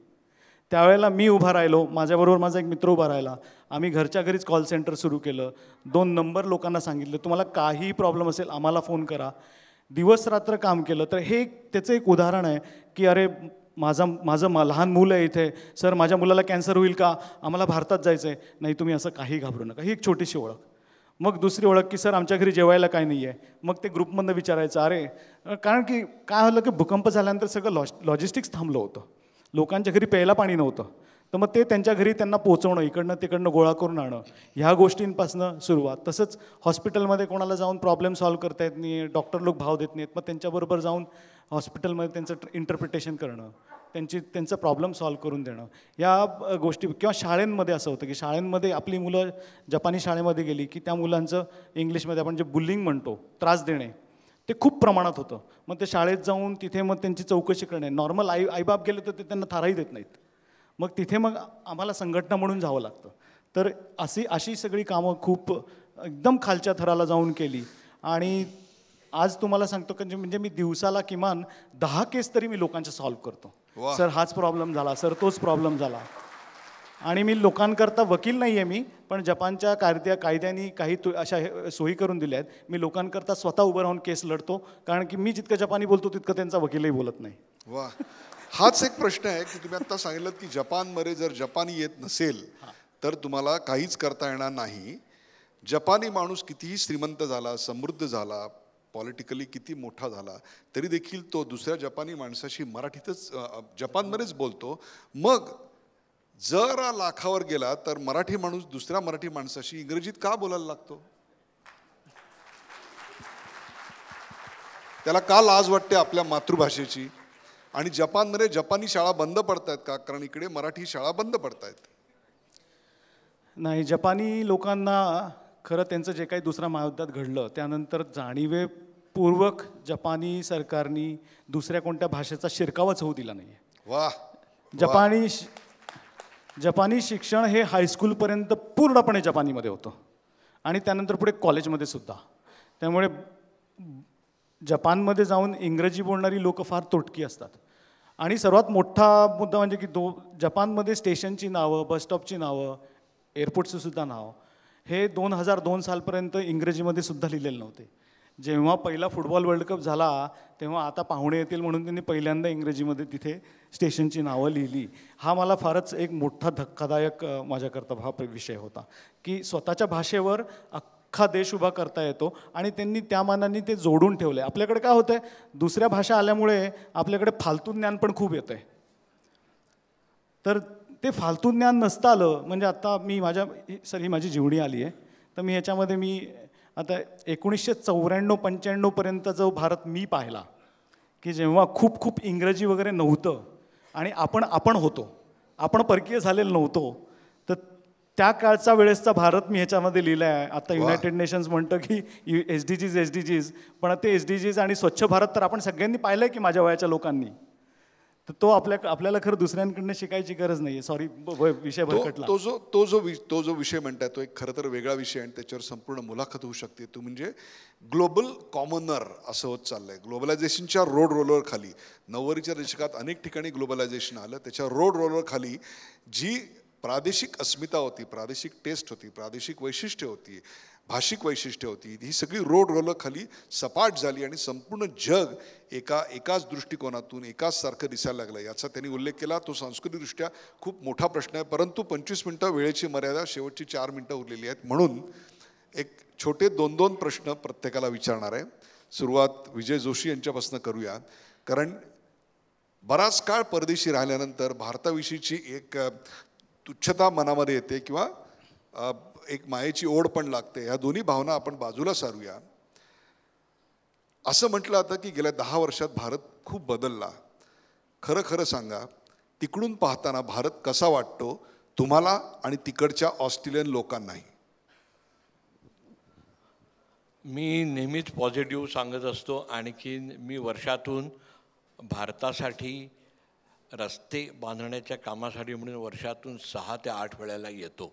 त्यावेळेला मी उभा राहिलो, माझ्याबरोबर माझा एक मित्र उभा राहिला. आम्ही घरच्या घरीच कॉल सेंटर सुरू केलं. 2 नंबर लोकांना सांगितलं, तुम्हाला काही प्रॉब्लेम असेल आम्हाला फोन करा. दिवस रात्र काम केलं. तर हे त्याचं एक उदाहरण आहे की अरे माझं लहान मूल आहे इथे, सर माझ्या मुलाला कॅन्सर होईल का, आम्हाला भारतात जायचं आहे. नाही तुम्ही असं काही घाबरू नका. ही एक छोटीशी ओळख. मग दुसरी ओळख की सर आमच्या घरी जेवायला काय नाही आहे. मग ते ग्रुपमधनं विचारायचं अरे, कारण की काय झालं की भूकंप झाल्यानंतर सगळं लॉजिस्टिक्स थांबलं होतं. लोकांच्या घरी प्यायला पाणी नव्हतं. तर मग ते त्यांच्या घरी त्यांना पोहोचवणं, इकडनं तिकडनं गोळा करून आणणं, ह्या गोष्टींपासून सुरुवात. तसंच हॉस्पिटलमध्ये कोणाला जाऊन प्रॉब्लेम सॉल्व्ह करता येत नाही, डॉक्टर लोक भाव देत नाहीत, मग त्यांच्याबरोबर जाऊन हॉस्पिटलमध्ये त्यांचं इंटरप्रिटेशन करणं, त्यांचा प्रॉब्लेम सॉल्व्ह करून देणं, या गोष्टी. किंवा शाळेंमध्ये असं होतं की शाळेंमध्ये आपली मुलं जपानी शाळेमध्ये गेली की त्या मुलांचं इंग्लिशमध्ये आपण जे बुलिंग म्हणतो, त्रास देणे, ते खूप प्रमाणात होतं. मग ते शाळेत जाऊन तिथे मग त्यांची चौकशी करणे. नॉर्मल आईबाप गेले तर ते त्यांना थाराही देत नाहीत. मग तिथे मग आम्हाला संघटना म्हणून जावं लागतं. तर अशी सगळी कामं खूप एकदम खालच्या थराला जाऊन केली. आणि आज तुम्हाला सांगतो की म्हणजे मी दिवसाला किमान 10 केस तरी मी लोकांच्या सॉल्व्ह करतो. सर हाच प्रॉब्लेम झाला, सर तोच प्रॉब्लेम झाला. आणि मी लोकांकरता वकील नाही आहे मी, पण जपानच्या कायद्याने काही अशा सोयी करून दिल्या आहेत. मी लोकांकरता स्वतः उभं राहून केस लढतो, कारण की मी जितकं जपानी बोलतो तितकं त्यांचा वकीलही बोलत नाही. वा, हाच एक प्रश्न आहे की तुम्ही आता सांगितलं की जपानमध्ये जर जपानी येत नसेल तर तुम्हाला काहीच करता येणार नाही. जपानी माणूस कितीही श्रीमंत झाला, समृद्ध झाला, पॉलिटिकली किती मोठा झाला तरी देखील तो दुसऱ्या जपानी माणसाशी मराठीतच जपानमध्येच बोलतो. मग जर लाखावर गेला तर मराठी माणूस दुसऱ्या मराठी माणसाशी इंग्रजीत का बोलायला लागतो? त्याला का लाज वाटते आपल्या मातृभाषेची? आणि जपानमध्ये जपानी शाळा बंद पडतायत का? कारण इकडे मराठी शाळा बंद पडतायत. नाही, जपानी लोकांना खरं त्यांचं जे काही दुसऱ्या महायुद्धात घडलं त्यानंतर जाणीवेपूर्वक जपानी सरकारनी दुसऱ्या कोणत्या भाषेचा शिरकावच होऊ दिला नाही आहे. वा. जपानी शिक्षण हे हायस्कूलपर्यंत पूर्णपणे जपानीमध्ये होतं आणि त्यानंतर पुढे कॉलेजमध्ये सुद्धा. त्यामुळे जपानमध्ये जाऊन इंग्रजी बोलणारी लोकं फार तुटकी असतात. आणि सर्वात मोठा मुद्दा म्हणजे की जपानमध्ये स्टेशनची नावं, बसस्टॉपची नावं, एअरपोर्टचं सुद्धा नाव हे 2002 सालपर्यंत इंग्रजीमध्ये सुद्धा लिहिलेलं नव्हते. जेव्हा पहिला फुटबॉल वर्ल्ड कप झाला तेव्हा आता पाहुणे येतील म्हणून त्यांनी पहिल्यांदा इंग्रजीमध्ये तिथे स्टेशनची नावं लिहिली. हा मला फारच एक मोठा धक्कादायक माझ्याकरता हा विषय होता की स्वतःच्या भाषेवर अख्खा देश उभा करता येतो आणि त्यांनी त्या मानाने ते जोडून ठेवलं आहे. आपल्याकडे काय होतं आहे, दुसऱ्या भाषा आल्यामुळे आपल्याकडे फालतू ज्ञान पण खूप येतं आहे. तर ते फालतू ज्ञान नसतं आलं म्हणजे आता मी ही माझी जीवणी आली आहे तर मी ह्याच्यामध्ये मी आता 1994-95 पर्यंत जो भारत मी पाहिला की जेव्हा खूप खूप इंग्रजी वगैरे नव्हतं आणि आपण होतो, आपण परकीय झालेलं नव्हतो, तर त्या काळचा वेळेसचा भारत मी ह्याच्यामध्ये लिहिला आहे. आता युनायटेड नेशन्स म्हणतं की SDGs, पण ते SDGs आणि स्वच्छ भारत तर आपण सगळ्यांनी पाहिलं आहे की माझ्या वयाच्या लोकांनी. तर तो आपल्याला खरं दुसऱ्यांकडनं शिकायची गरज नाही आहे. सॉरी, विषय भरकटला. तो जो विषय म्हणताय तो एक खरं तर वेगळा विषय आणि त्याच्यावर संपूर्ण मुलाखत होऊ शकते. तो म्हणजे ग्लोबल कॉमनर असं होत चाललंय. ग्लोबलायझेशनच्या रोड रोलर खाली 90च्या दशकात अनेक ठिकाणी ग्लोबलायझेशन आलं. त्याच्या रोड रोलर खाली जी प्रादेशिक अस्मिता होती, प्रादेशिक टेस्ट होती, प्रादेशिक वैशिष्ट्य होती, भाषिक वैशिष्ट्य होती, ही सगळी रोड रोलर खाली सपाट झाली आणि संपूर्ण जग एकाच दृष्टिकोनातून एकाच सारखं दिसायला लागलं. याचा त्यांनी उल्लेख केला. तो सांस्कृतिकदृष्ट्या खूप मोठा प्रश्न आहे. परंतु 25 मिनिटं वेळेची मर्यादा, शेवटची 4 मिनिटं उरलेली आहेत. म्हणून एक छोटे 2-2 प्रश्न प्रत्येकाला विचारणार आहे. सुरुवात विजय जोशी यांच्यापासून करूया. कारण बराच काळ परदेशी राहिल्यानंतर भारताविषयीची एक तुच्छता मनामध्ये येते किंवा एक मायेची ओढ पण लागते. ह्या दोन्ही भावना आपण बाजूला सारूया. असं म्हटलं जातं की गेल्या 10 वर्षात भारत खूप बदलला. खरं सांगा, तिकडून पाहताना भारत कसा वाटतो तुम्हाला आणि तिकडच्या ऑस्ट्रेलियन लोकांनाही? मी नेहमीच पॉझिटिव्ह सांगत असतो. आणखी मी वर्षातून भारतासाठी रस्ते बांधण्याच्या कामासाठी म्हणून वर्षातून 6 ते 8 वेळेला येतो.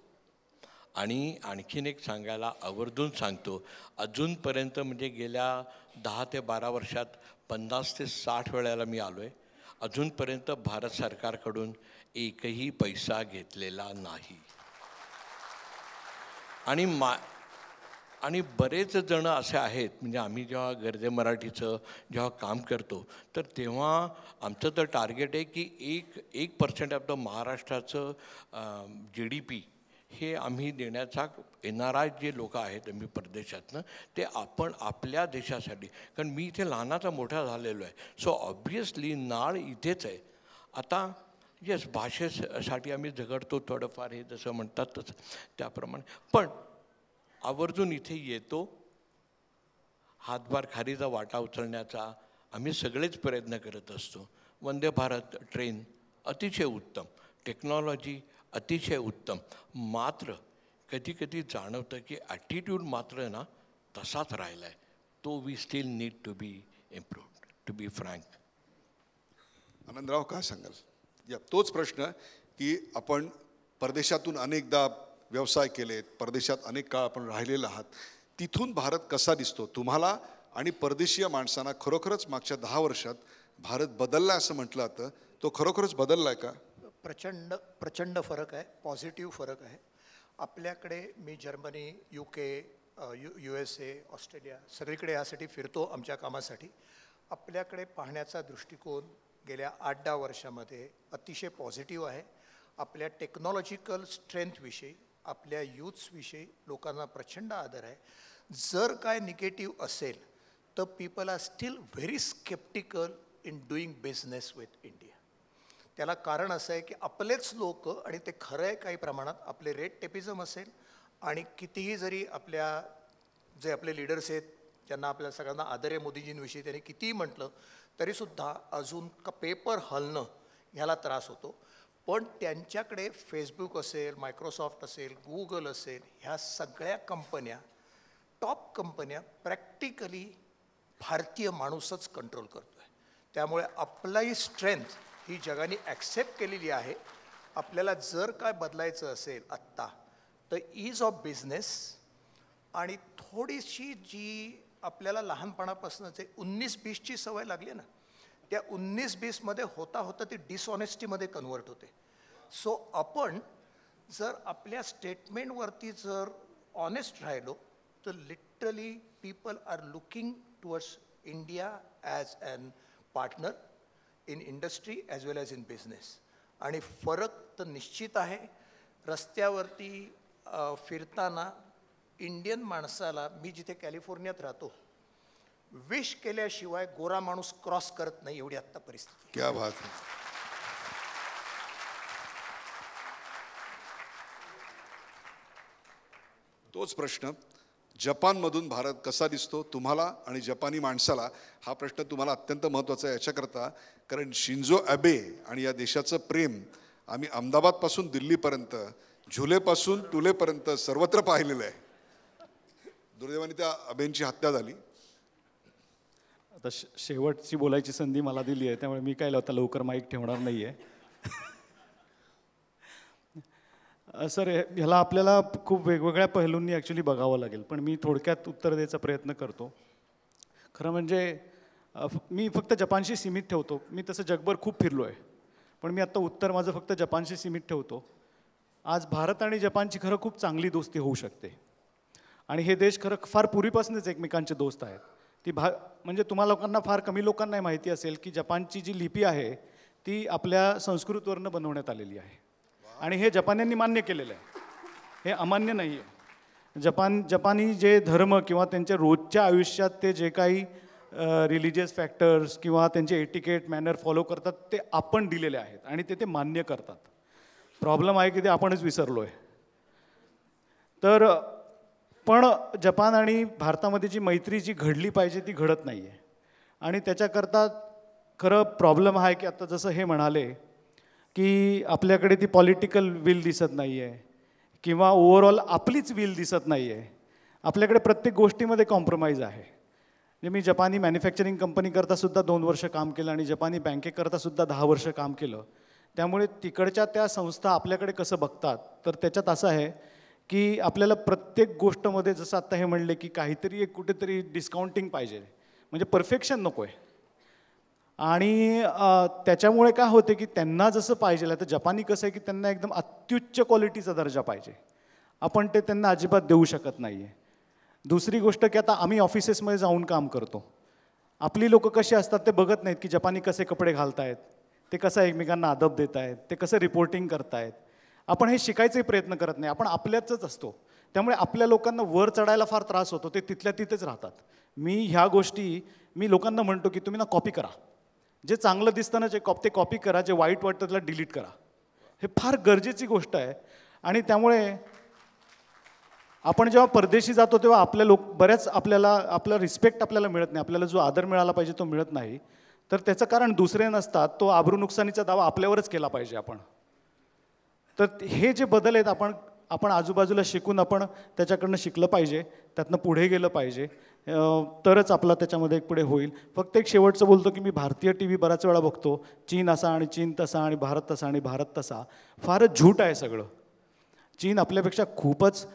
आणि आणखीन एक सांगायला आवर्जून सांगतो, अजूनपर्यंत म्हणजे गेल्या 10 ते 12 वर्षात 50 ते 60 वेळेला मी आलो आहे. अजूनपर्यंत भारत सरकारकडून एकही पैसा घेतलेला नाही. आणि बरेच जण असे आहेत, म्हणजे आम्ही जेव्हा गर्दे मराठीचं जेव्हा काम करतो तर तेव्हा आमचं तर टार्गेट आहे की 1% ऑफ द महाराष्ट्राचं GDP हे आम्ही देण्याचा, NRI जे लोक आहेत आम्ही परदेशातनं, ते आपण आपल्या देशासाठी, कारण मी इथे लहानाचा मोठा झालेलो आहे. सो ऑब्व्हियसली नाळ इथेच आहे. आता येस, भाषेसाठी आम्ही झगडतो थोडंफार, हे जसं म्हणतात तसं त्याप्रमाणे, पण आवर्जून इथे येतो. हातभार खारीचा वाटा उचलण्याचा आम्ही सगळेच प्रयत्न करत असतो. वंदे भारत ट्रेन अतिशय उत्तम, टेक्नॉलॉजी अतिशय उत्तम, मात्र कधी कधी जाणवतं की ॲटिट्यूड मात्र ना तसाच राहिला आहे. तो we still need to be improved, to be frank. Anandrao काय सांगाल? या तोच प्रश्न की आपण परदेशातून अनेकदा व्यवसाय केलेत, परदेशात अनेक काळ आपण राहिलेला आहात, तिथून भारत कसा दिसतो तुम्हाला आणि परदेशीय माणसांना? खरोखरच मागच्या 10 वर्षात भारत बदलला असं म्हटलं जातं, तो खरोखरच बदलला आहे का? प्रचंड फरक आहे, पॉझिटिव्ह फरक आहे. आपल्याकडे मी जर्मनी, UK, USA, ऑस्ट्रेलिया सगळीकडे यासाठी फिरतो आमच्या कामासाठी. आपल्याकडे पाहण्याचा दृष्टिकोन गेल्या 8-10 वर्षामध्ये अतिशय पॉझिटिव्ह आहे. आपल्या टेक्नॉलॉजिकल स्ट्रेंथविषयी, आपल्या यूथ्सविषयी लोकांना प्रचंड आदर आहे. जर काय निगेटिव्ह असेल तर people are still very sceptical in doing business with India. त्याला कारण असं आहे की आपलेच लोक, आणि ते खरं आहे काही प्रमाणात, आपले रेट टेपिझम असेल आणि कितीही जरी आपल्या जे आपले लीडर्स आहेत ज्यांना आपल्या सगळ्यांना आदर आहे मोदीजींविषयी, त्यांनी कितीही म्हटलं तरीसुद्धा अजून पेपर हलणं ह्याला त्रास होतो. पण त्यांच्याकडे फेसबुक असेल, मायक्रोसॉफ्ट असेल, गुगल असेल, ह्या सगळ्या कंपन्या, टॉप कंपन्या प्रॅक्टिकली भारतीय माणूसच कंट्रोल करतो आहे. त्यामुळे आपलाही स्ट्रेंथ ही जगाने ॲक्सेप्ट केलेली आहे. आपल्याला जर काय बदलायचं असेल आत्ता तर ईज ऑफ बिझनेस आणि थोडीशी जी आपल्याला लहानपणापासून जे 19-20ची सवय लागली ना, त्या 19-20मध्ये होता होता ती डिसऑनेस्टीमध्ये कन्वर्ट होते. सो आपण जर आपल्या स्टेटमेंटवरती जर ऑनेस्ट राहिलो तर literally people are looking towards India as an partner in industry as well as in business. आणि फरक तर निश्चित आहे. रस्त्यावरती फिरताना इंडियन माणसाला, मी जिथे कॅलिफोर्नियात राहतो, विश केल्याशिवाय गोरा माणूस क्रॉस करत नाही, एवढी आत्ता परिस्थिती. क्या बात आहे. तोच प्रश्न जपानमधून भारत कसा दिसतो तुम्हाला आणि जपानी माणसाला? हा प्रश्न तुम्हाला अत्यंत महत्त्वाचा आहे याच्याकरता, कारण शिंजो ॲबे आणि या देशाचं प्रेम आम्ही अहमदाबादपासून दिल्लीपर्यंत, झुलेपासून टुलेपर्यंत सर्वत्र पाहिलेलं आहे. दुर्दैवाने त्या अबेंची हत्या झाली. आता शेवटची बोलायची संधी मला दिली आहे, त्यामुळे मी काय आता लवकर माईक ठेवणार नाही आहे. सर, ह्याला आपल्याला खूप वेगवेगळ्या पैलूंनी ॲक्च्युली बघावं लागेल, पण मी थोडक्यात उत्तर द्यायचा प्रयत्न करतो. खरं म्हणजे मी फक्त जपानशी सीमित ठेवतो. मी तसं जगभर खूप फिरलो आहे, पण मी आत्ता उत्तर माझं फक्त जपानशी सीमित ठेवतो. आज भारत आणि जपानची खरं खूप चांगली दोस्ती होऊ शकते, आणि हे देश खरं फार पूर्वीपासूनच एकमेकांचे दोस्त आहेत. ती म्हणजे तुम्हा लोकांना, फार कमी लोकांना माहिती असेल की जपानची जी लिपी आहे ती आपल्या संस्कृतवरनं बनवण्यात आलेली आहे, आणि हे जपान्यांनी मान्य केलेलं आहे, हे अमान्य नाही आहे. जपानी जे धर्म किंवा त्यांच्या रोजच्या आयुष्यात ते जे काही रिलिजियस फॅक्टर्स किंवा त्यांचे एटिकेट मॅनर फॉलो करतात ते आपण दिलेले आहेत, आणि ते मान्य करतात. प्रॉब्लेम आहे की ते आपणच विसरलो आहे. तर पण जपान आणि भारतामध्ये जी मैत्री जी घडली पाहिजे ती घडत नाही आहे, आणि त्याच्याकरता खरं प्रॉब्लेम आहे की आता जसं हे म्हणाले की आपल्याकडे ती पॉलिटिकल विल दिसत नाही आहे, किंवा ओव्हरऑल आपलीच विल दिसत नाही आहे. आपल्याकडे प्रत्येक गोष्टीमध्ये कॉम्प्रोमाइज आहे. म्हणजे मी जपानी मॅन्युफॅक्चरिंग कंपनीकरतासुद्धा 2 वर्ष काम केलं आणि जपानी बँकेकरतासुद्धा 10 वर्ष काम केलं. त्यामुळे तिकडच्या त्या संस्था आपल्याकडे कसं बघतात तर त्याच्यात असं आहे की आपल्याला प्रत्येक गोष्टमध्ये जसं आत्ता हे म्हणले की काहीतरी एक कुठेतरी डिस्काउंटिंग पाहिजे, म्हणजे परफेक्शन नको आहे. आणि त्याच्यामुळे काय होते की त्यांना जसं पाहिजे तर जपानी कसं आहे की त्यांना एकदम अत्युच्च क्वालिटीचा दर्जा पाहिजे, आपण ते त्यांना अजिबात देऊ शकत नाही आहे. दुसरी गोष्ट की आता आम्ही ऑफिसेसमध्ये जाऊन काम करतो, आपली लोक कशी असतात ते बघत नाहीत की जपानी कसे कपडे घालतायत, ते कसं एकमेकांना अदब देत आहेत, ते कसं रिपोर्टिंग करतायत. आपण हे शिकायचाही प्रयत्न करत नाही, आपण आपल्याच असतो. त्यामुळे आपल्या लोकांना वर चढायला फार त्रास होतो, ते तिथल्या तिथेच राहतात. मी ह्या गोष्टी मी लोकांना म्हणतो की तुम्ही ना कॉपी करा, जे चांगलं दिसतं ना ते कॉपी करा, जे वाईट वाटतं त्याला डिलीट करा. हे फार गरजेची गोष्ट आहे. आणि त्यामुळे आपण जेव्हा परदेशी जातो तेव्हा आपल्या बऱ्याच आपला रिस्पेक्ट आपल्याला मिळत नाही, आपल्याला जो आदर मिळाला पाहिजे तो मिळत नाही. तर त्याचं कारण दुसरे नसतात, तो आबरू नुकसानीचा दावा आपल्यावरच केला पाहिजे आपण. तर हे जे बदल आहेत आपण आजूबाजूला शिकून आपण त्याच्याकडनं शिकलं पाहिजे, त्यातनं पुढे गेलं पाहिजे, तरच आपला त्याच्यामध्ये एक पुढे होईल. फक्त एक शेवटचं बोलतो की मी भारतीय TV बऱ्याच वेळा बघतो, चीन असा आणि चीन तसा आणि भारत तसा आणि भारत तसा. फारच झूट आहे सगळं. चीन आपल्यापेक्षा खूपच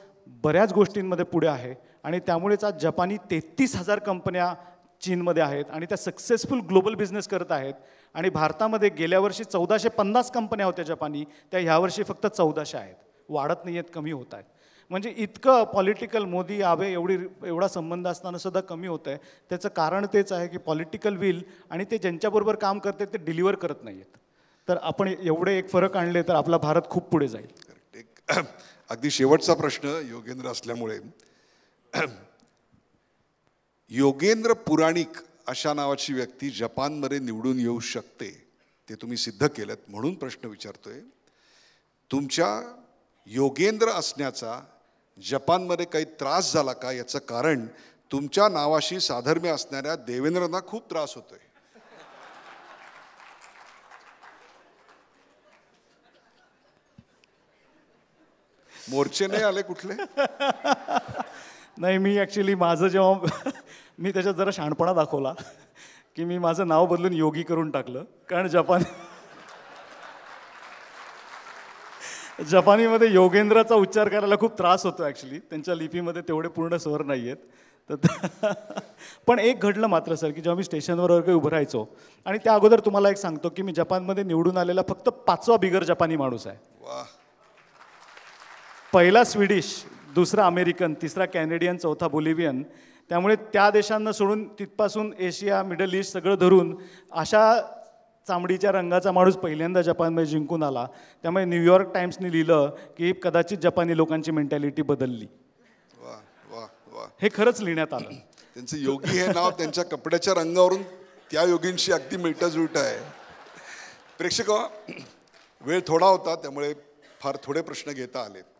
बऱ्याच गोष्टींमध्ये पुढे आहे आणि त्यामुळेच आज जपानी 33,000 कंपन्या चीनमध्ये आहेत आणि त्या सक्सेसफुल ग्लोबल बिझनेस करत आहेत. आणि भारतामध्ये गेल्या वर्षी 1450 कंपन्या होत्या जपानी, त्या ह्यावर्षी फक्त 1400 आहेत, वाढत नाही आहेत, कमी होत आहेत. म्हणजे इतकं पॉलिटिकल मोदी आबे एवढा संबंध असताना सुद्धा कमी होतं आहे. त्याचं कारण तेच आहे की पॉलिटिकल विल आणि ते ज्यांच्याबरोबर काम करते ते डिलिव्हर करत नाही आहेत. तर आपण एवढे एक फरक आणले तर आपला भारत खूप पुढे जाईल. एक अगदी शेवटचा प्रश्न योगेंद्र असल्यामुळे, योगेंद्र पुराणिक अशा नावाची व्यक्ती जपानमध्ये निवडून येऊ शकते, ते तुम्ही सिद्ध केलं म्हणून प्रश्न विचारतोय. तुमच्या योगेंद्र असण्याचा जपानमध्ये काही त्रास झाला का? याचं कारण तुमच्या नावाशी साधर्म्य असणाऱ्या देवेंद्रना खूप त्रास होतोय. मोर्चे नाही आले कुठले? नाही, मी ॲक्च्युली माझं जेव्हा मी त्याच्यात जरा शहाणपणा दाखवला की मी माझं नाव बदलून योगी करून टाकलं, कारण जपानीमध्ये योगेंद्राचा उच्चार करायला खूप त्रास होतो. ॲक्च्युली त्यांच्या लिपीमध्ये तेवढे पूर्ण स्वर नाही आहेत. तर पण एक घडलं मात्र सर की जेव्हा मी स्टेशनवर वगैरे उभं राहायचो, आणि त्या अगोदर तुम्हाला एक सांगतो की मी जपानमध्ये निवडून आलेला फक्त 5वा बिगर जपानी माणूस आहे. पहिला स्वीडिश, दुसरा अमेरिकन, तिसरा कॅनेडियन, चौथा बोलिव्हियन. त्यामुळे त्या देशांना सोडून तिथपासून एशिया, मिडल ईस्ट सगळं धरून अशा चामडीच्या रंगाचा माणूस पहिल्यांदा जपानमध्ये जिंकून आला. त्यामुळे न्यूयॉर्क टाइम्सने लिहिलं की कदाचित जपानी लोकांची मेंटॅलिटी बदलली. हे खरंच लिहिण्यात आलं. त्यांचं योगी हे नाव त्यांच्या कपड्याच्या रंगावरून त्या योगींशी अगदी मिळतं आहे. प्रेक्षक, वेळ थोडा होता त्यामुळे फार थोडे प्रश्न घेता आले.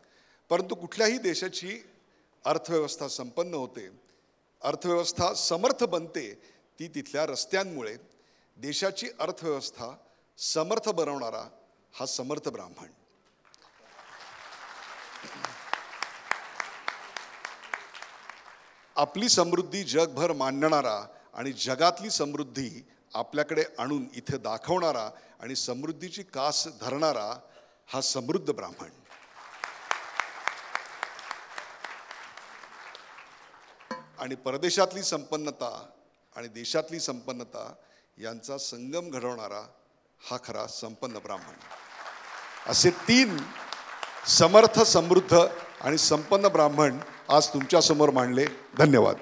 परंतु कुठल्याही देशाची अर्थव्यवस्था संपन्न होते, अर्थव्यवस्था समर्थ बनते ती तिथल्या रस्त्यांमुळे. देशाची अर्थव्यवस्था समर्थ बनवणारा हा समर्थ ब्राह्मण. आपली समृद्धी जगभर मांडणारा आणि जगातली समृद्धी आपल्याकडे आणून इथे दाखवणारा आणि समृद्धीची कास धरणारा हा समृद्ध ब्राह्मण. आणि परदेशातली संपन्नता आणि देशातली संपन्नता यांचा संगम घडवणारा हा खरा संपन्न ब्राह्मण. असे 3 समर्थ, समृद्ध आणि संपन्न ब्राह्मण आज तुमच्यासमोर मांडले. धन्यवाद.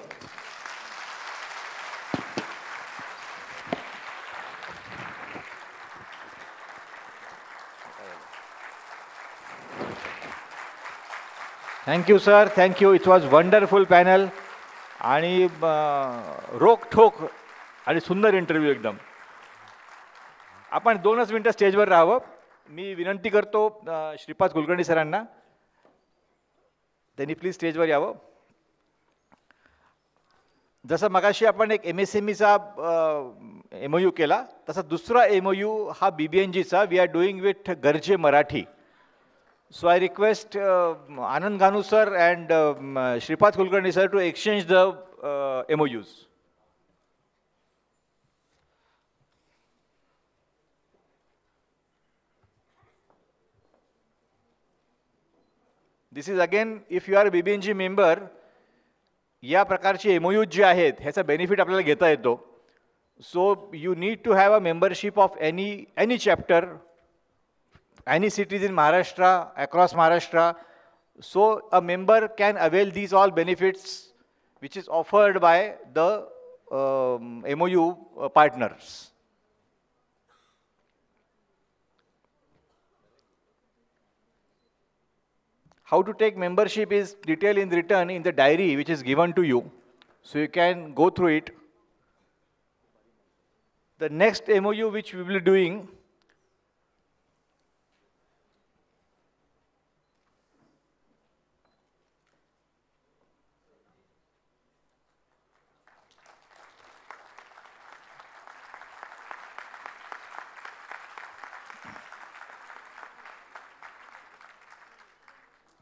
Thank you sir, thank you. It was wonderful panel आणि रोखठोक आणि सुंदर इंटरव्ह्यू एकदम. आपण 2च मिनटं स्टेजवर राहावं. मी विनंती करतो श्रीपाद कुलकर्णी सरांना, त्यांनी प्लीज स्टेजवर यावं. जसं मगाशी आपण एक MSMEचा MOU केला, तसा दुसरा MOU हा BBNGचा we are doing with Garje Marathi. So I request Anand Ganu sir and Shripad Kulkarni sir to exchange the MOUs. This is again, if you are a BBNG member, या प्रकारची MOUs जी आहेत ह्याचा बेनिफिट आपल्याला घेता येतो. So you need to have a membership of any chapter, any cities in Maharashtra, across Maharashtra. So a member can avail these all benefits which is offered by the MOU partners. How to take membership is detailed in written in the diary which is given to you. So you can go through it. The next MOU which we will be doing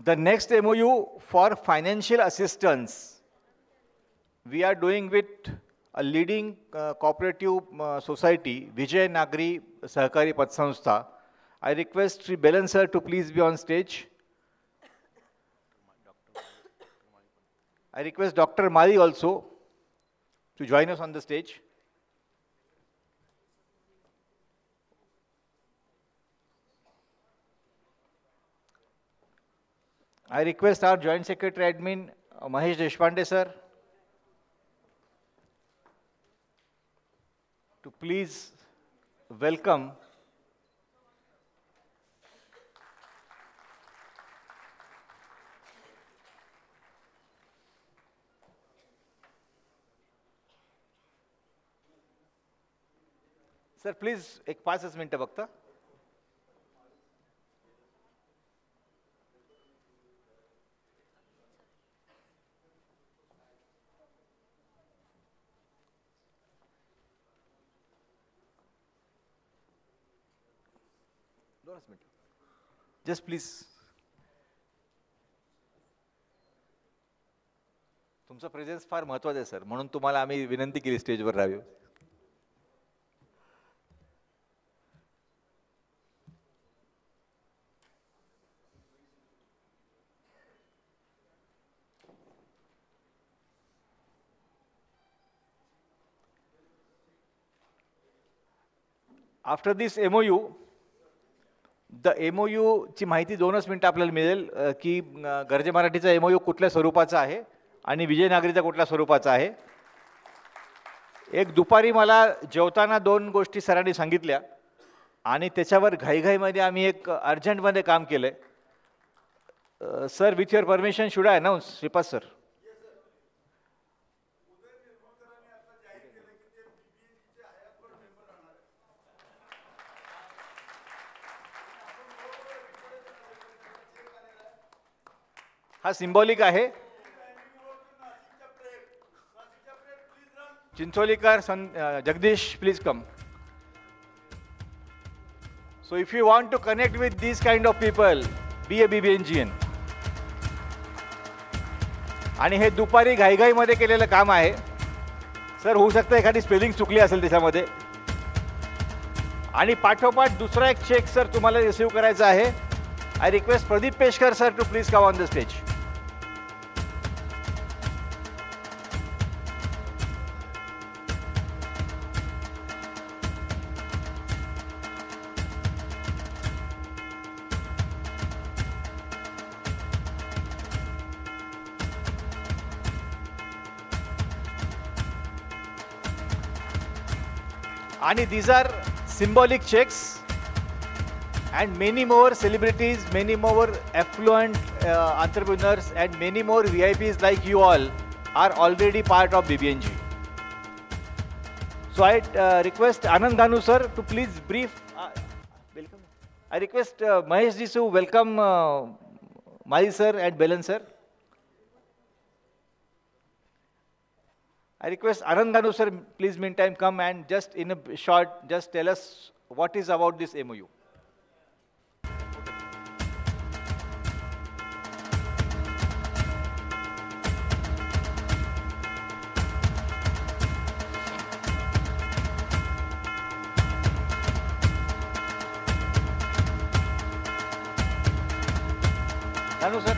the next MOU for financial assistance we are doing with a leading cooperative society, Vijay Nagri Sahakari Patsanstha. I request Sri Belan sir to please be on stage. I request Dr. Mali also to join us on the stage. I request our Joint Secretary Admin, Mahesh Deshpande sir, to please welcome sir, please एक 5 मिनिटं बघता. Just please. तुमचा presence फार महत्त्वाचा आहे sir, म्हणून तुम्हाला आम्ही विनंती केली स्टेजवर राहावी. After this MOU, the MOU ची माहिती 2च मिनिटं आपल्याला मिळेल की गर्जे मराठीचा MOU कुठल्या स्वरूपाचा आहे आणि विजय नागरीचा कुठल्या स्वरूपाचा आहे. एक दुपारी मला जेवताना 2 गोष्टी सरांनी सांगितल्या आणि त्याच्यावर घाईघाईमध्ये आम्ही एक अर्जंटमध्ये काम केलंय. Sir, with your permission should I announce? Shripad sir. हा सिंबॉलिक आहे. Chincholikar Jagdish, please come. So if you want to connect with these kind of people, be a BBNGian. आणि हे दुपारी घाईघाईमध्ये केलेलं काम आहे. सर, होऊ शकतं एखादी स्पेलिंग चुकली असेल त्याच्यामध्ये. आणि पाठोपाठ दुसरा एक चेक सर तुम्हाला रिसीव्ह करायचा आहे. I request Pradeep Peshkar sir to please come on the stage. आणि these are symbolic checks and many more celebrities, many more affluent entrepreneurs and many more VIPs like you all are already part of BBNG. So I request Anand Ganu sir to please brief. Welcome. I request Mahesh ji to welcome Mali sir and Belan sir. I request Anand Ganu sir, please meantime come and just in a short, just tell us what is about this MOU. Ganu sir.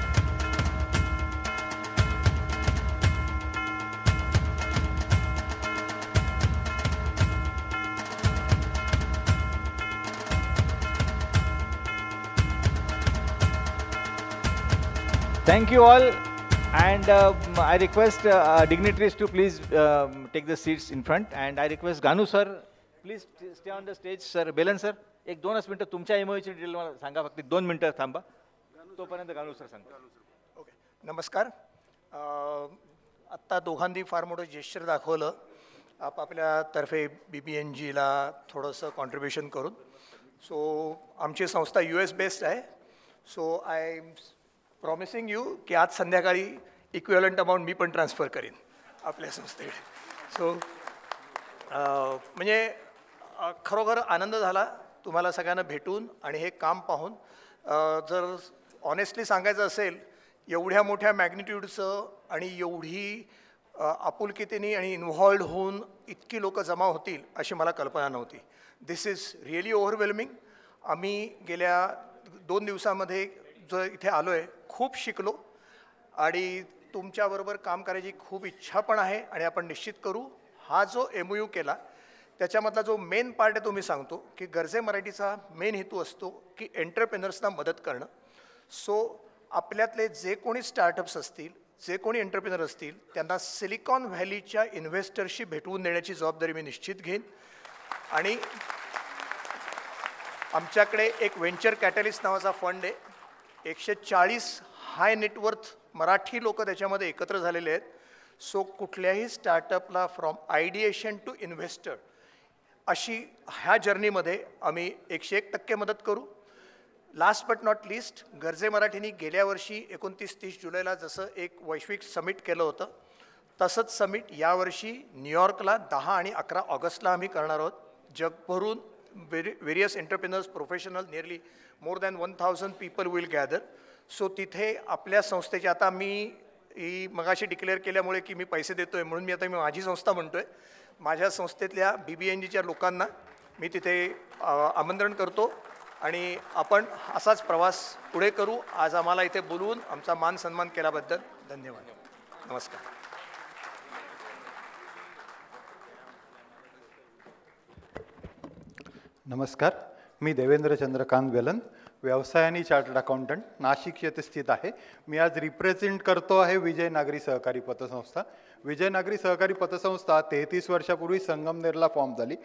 Thank you all, and I request dignitaries to please take the seats in front, and I request Ganu sir, please stay on the stage. Sir, Belan sir, एक 2 मिनिटं तुमच्या एमओची detail मला सांगा, फक्त 2 मिनिटं थांबा, तोपर्यंत Ganu sir सांगा. ओके, नमस्कार. आत्ता दोघांनी फार मोठं जेस्चर दाखवलं आपापल्यातर्फे BBNGला थोडंसं कॉन्ट्रीब्युशन करून. सो आमची संस्था US बेस्ड आहे. So I am promising you की आज संध्याकाळी इक्विवलंट अमाऊंट मी पण ट्रान्सफर करीन आपल्या संस्थेकडे. सो म्हणजे खरोखर आनंद झाला तुम्हाला सगळ्यांना भेटून आणि हे काम पाहून. जर ऑनेस्टली सांगायचं असेल, एवढ्या मोठ्या मॅग्निट्यूडचं आणि एवढी आपुलकीतेने आणि इन्व्हॉल्ड होऊन इतकी लोक जमा होतील अशी मला कल्पना नव्हती. दिस इज रिअली ओव्हरवेल्मिंग. आम्ही गेल्या 2 दिवसामध्ये जो इथे आलो आहे खूप शिकलो आणि तुमच्याबरोबर काम करायची खूप इच्छा पण आहे आणि आपण निश्चित करू. हा जो MOU केला त्याच्यामधला जो मेन पार्ट आहे तो मी सांगतो की गरजे मराठीचा मेन हेतू असतो की एंटरप्रेनर्सना मदत करणं. सो आपल्यातले जे कोणी स्टार्टअप्स असतील, जे कोणी एंटरप्रेनर असतील, त्यांना सिलिकॉन व्हॅलीच्या इन्व्हेस्टरशी भेटवून देण्याची जबाबदारी मी निश्चित घेईन. आणि आमच्याकडे एक व्हेंचर कॅटलिस्ट नावाचा फंड आहे. 140 हाय नेटवर्थ मराठी लोक त्याच्यामध्ये एकत्र झालेले आहेत. सो कुठल्याही स्टार्टअपला फ्रॉम आयडिएशन टू इन्व्हेस्टर अशी ह्या जर्नीमध्ये आम्ही 101% मदत करू. लास्ट बट नॉट लिस्ट, गरजे मराठीनी गेल्या वर्षी 29-30 जुलैला जसं एक वैश्विक समिट केलं होतं, तसंच समिट यावर्षी न्यूयॉर्कला 10 आणि 11 ऑगस्टला आम्ही करणार आहोत. जगभरून various entrepreneurs, professional, nearly more than 1000 people will gather. So तिथे आपल्या संस्थेचे, आता मी मगाशी डिक्लेअर केल्यामुळे की मी पैसे देतो आहे म्हणून मी माझी संस्था म्हणतो आहे, माझ्या संस्थेतल्या BBNGच्या लोकांना मी तिथे आमंत्रण करतो आणि आपण असाच प्रवास पुढे करू. आज आम्हाला इथे बोलवून आमचा मान सन्मान केल्याबद्दल धन्यवाद. नमस्कार. नमस्कार, मी देवेंद्र चंद्रकांत बेलन, व्यवसाय आणि चार्टर्ड अकाउंटंट, नाशिक येथे स्थित आहे. मी आज रिप्रेझेंट करतो आहे विजय नागरी सहकारी पतसंस्था. विजय नागरी सहकारी पतसंस्था 33 वर्षापूर्वी संगमनेरला फॉर्म झाली.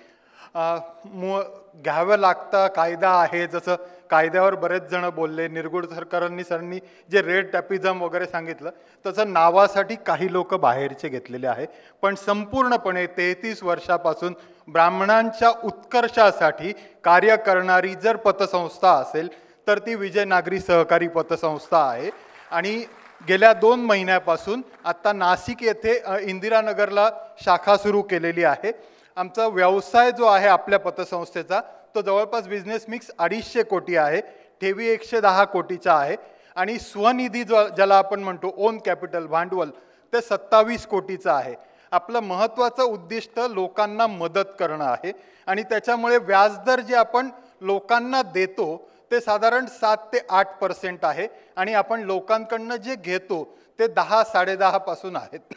घ्यावं लागता कायदा आहे, जसं कायद्यावर बरेच जण बोलले, निरगुड सरांनी जे रेड टॅपिझम वगैरे सांगितलं, तसं नावासाठी काही लोक बाहेरचे घेतलेले आहे. पण संपूर्णपणे 33 वर्षापासून ब्राह्मणांच्या उत्कर्षासाठी कार्य करणारी जर पतसंस्था असेल तर ती विजय नागरी सहकारी पतसंस्था आहे. आणि गेल्या 2 महिन्यापासून आत्ता नाशिक येथे इंदिरानगरला शाखा सुरू केलेली आहे. आमचा व्यवसाय जो आहे आपल्या पतसंस्थेचा तो जवळपास बिझनेस मिक्स 250 कोटी आहे, ठेवी 110 कोटीचा आहे आणि स्वनिधी ज्याला आपण म्हणतो ओन कॅपिटल भांडवल ते 27 कोटीचं आहे. आपलं महत्त्वाचं उद्दिष्ट लोकांना मदत करणं आहे आणि त्याच्यामुळे व्याजदर जे आपण लोकांना देतो ते साधारण 7 ते 8% आहे आणि आपण लोकांकडनं जे घेतो ते 10-10.5 पासून आहेत.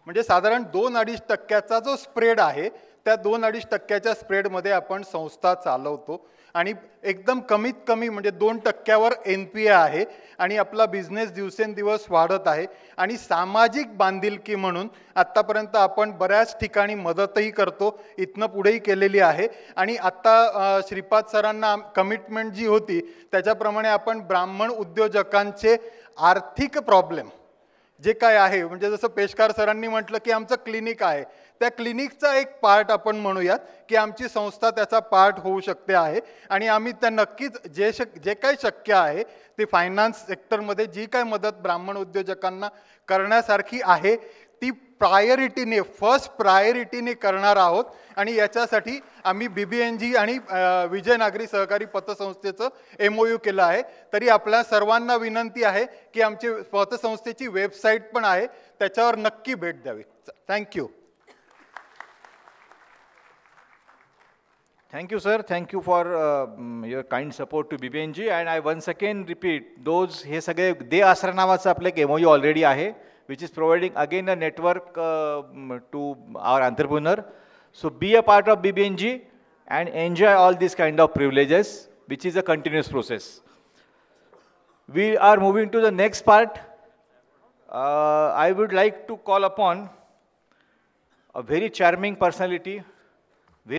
म्हणजे साधारण 2-2.5% जो स्प्रेड आहे त्या 2-2.5% स्प्रेडमध्ये आपण संस्था चालवतो आणि एकदम कमीत कमी म्हणजे 2% NPA आहे आणि आपला बिझनेस दिवसेंदिवस वाढत आहे. आणि सामाजिक बांधिलकी म्हणून आत्तापर्यंत आपण बऱ्याच ठिकाणी मदतही करतो, इथनं पुढेही केलेली आहे. आणि आत्ता श्रीपाद सरांना कमिटमेंट जी होती त्याच्याप्रमाणे आपण ब्राह्मण उद्योजकांचे आर्थिक प्रॉब्लेम जे काय आहे, म्हणजे जसं पेशकार सरांनी म्हटलं की आमचं क्लिनिक आहे, त्या क्लिनिकचा एक पार्ट आपण म्हणूयात की आमची संस्था त्याचा पार्ट होऊ शकते आहे. आणि आम्ही त्या नक्कीच जे काही शक्य आहे ते फायनान्स सेक्टरमध्ये जी काय मदत ब्राह्मण उद्योजकांना करण्यासारखी आहे ती प्रायोरिटीने फर्स्ट प्रायोरिटीने करणार आहोत. आणि याच्यासाठी आम्ही BBNG आणि विजय नागरी सहकारी पतसंस्थेचं MOU केलं आहे. तरी आपल्या सर्वांना विनंती आहे की आमची पतसंस्थेची वेबसाईट पण आहे, त्याच्यावर नक्की भेट द्यावी. Thank you. Thank you, sir. Thank you for your kind support to BBNG. And I once again repeat, those हे सगळे दे आसरा नावाचं आपलं एक MOU already आहे, which is providing again a network to our entrepreneur. So be a part of BBNG and enjoy all these kind of privileges, which is a continuous process. We are moving to the next part. I would like to call upon a very charming personality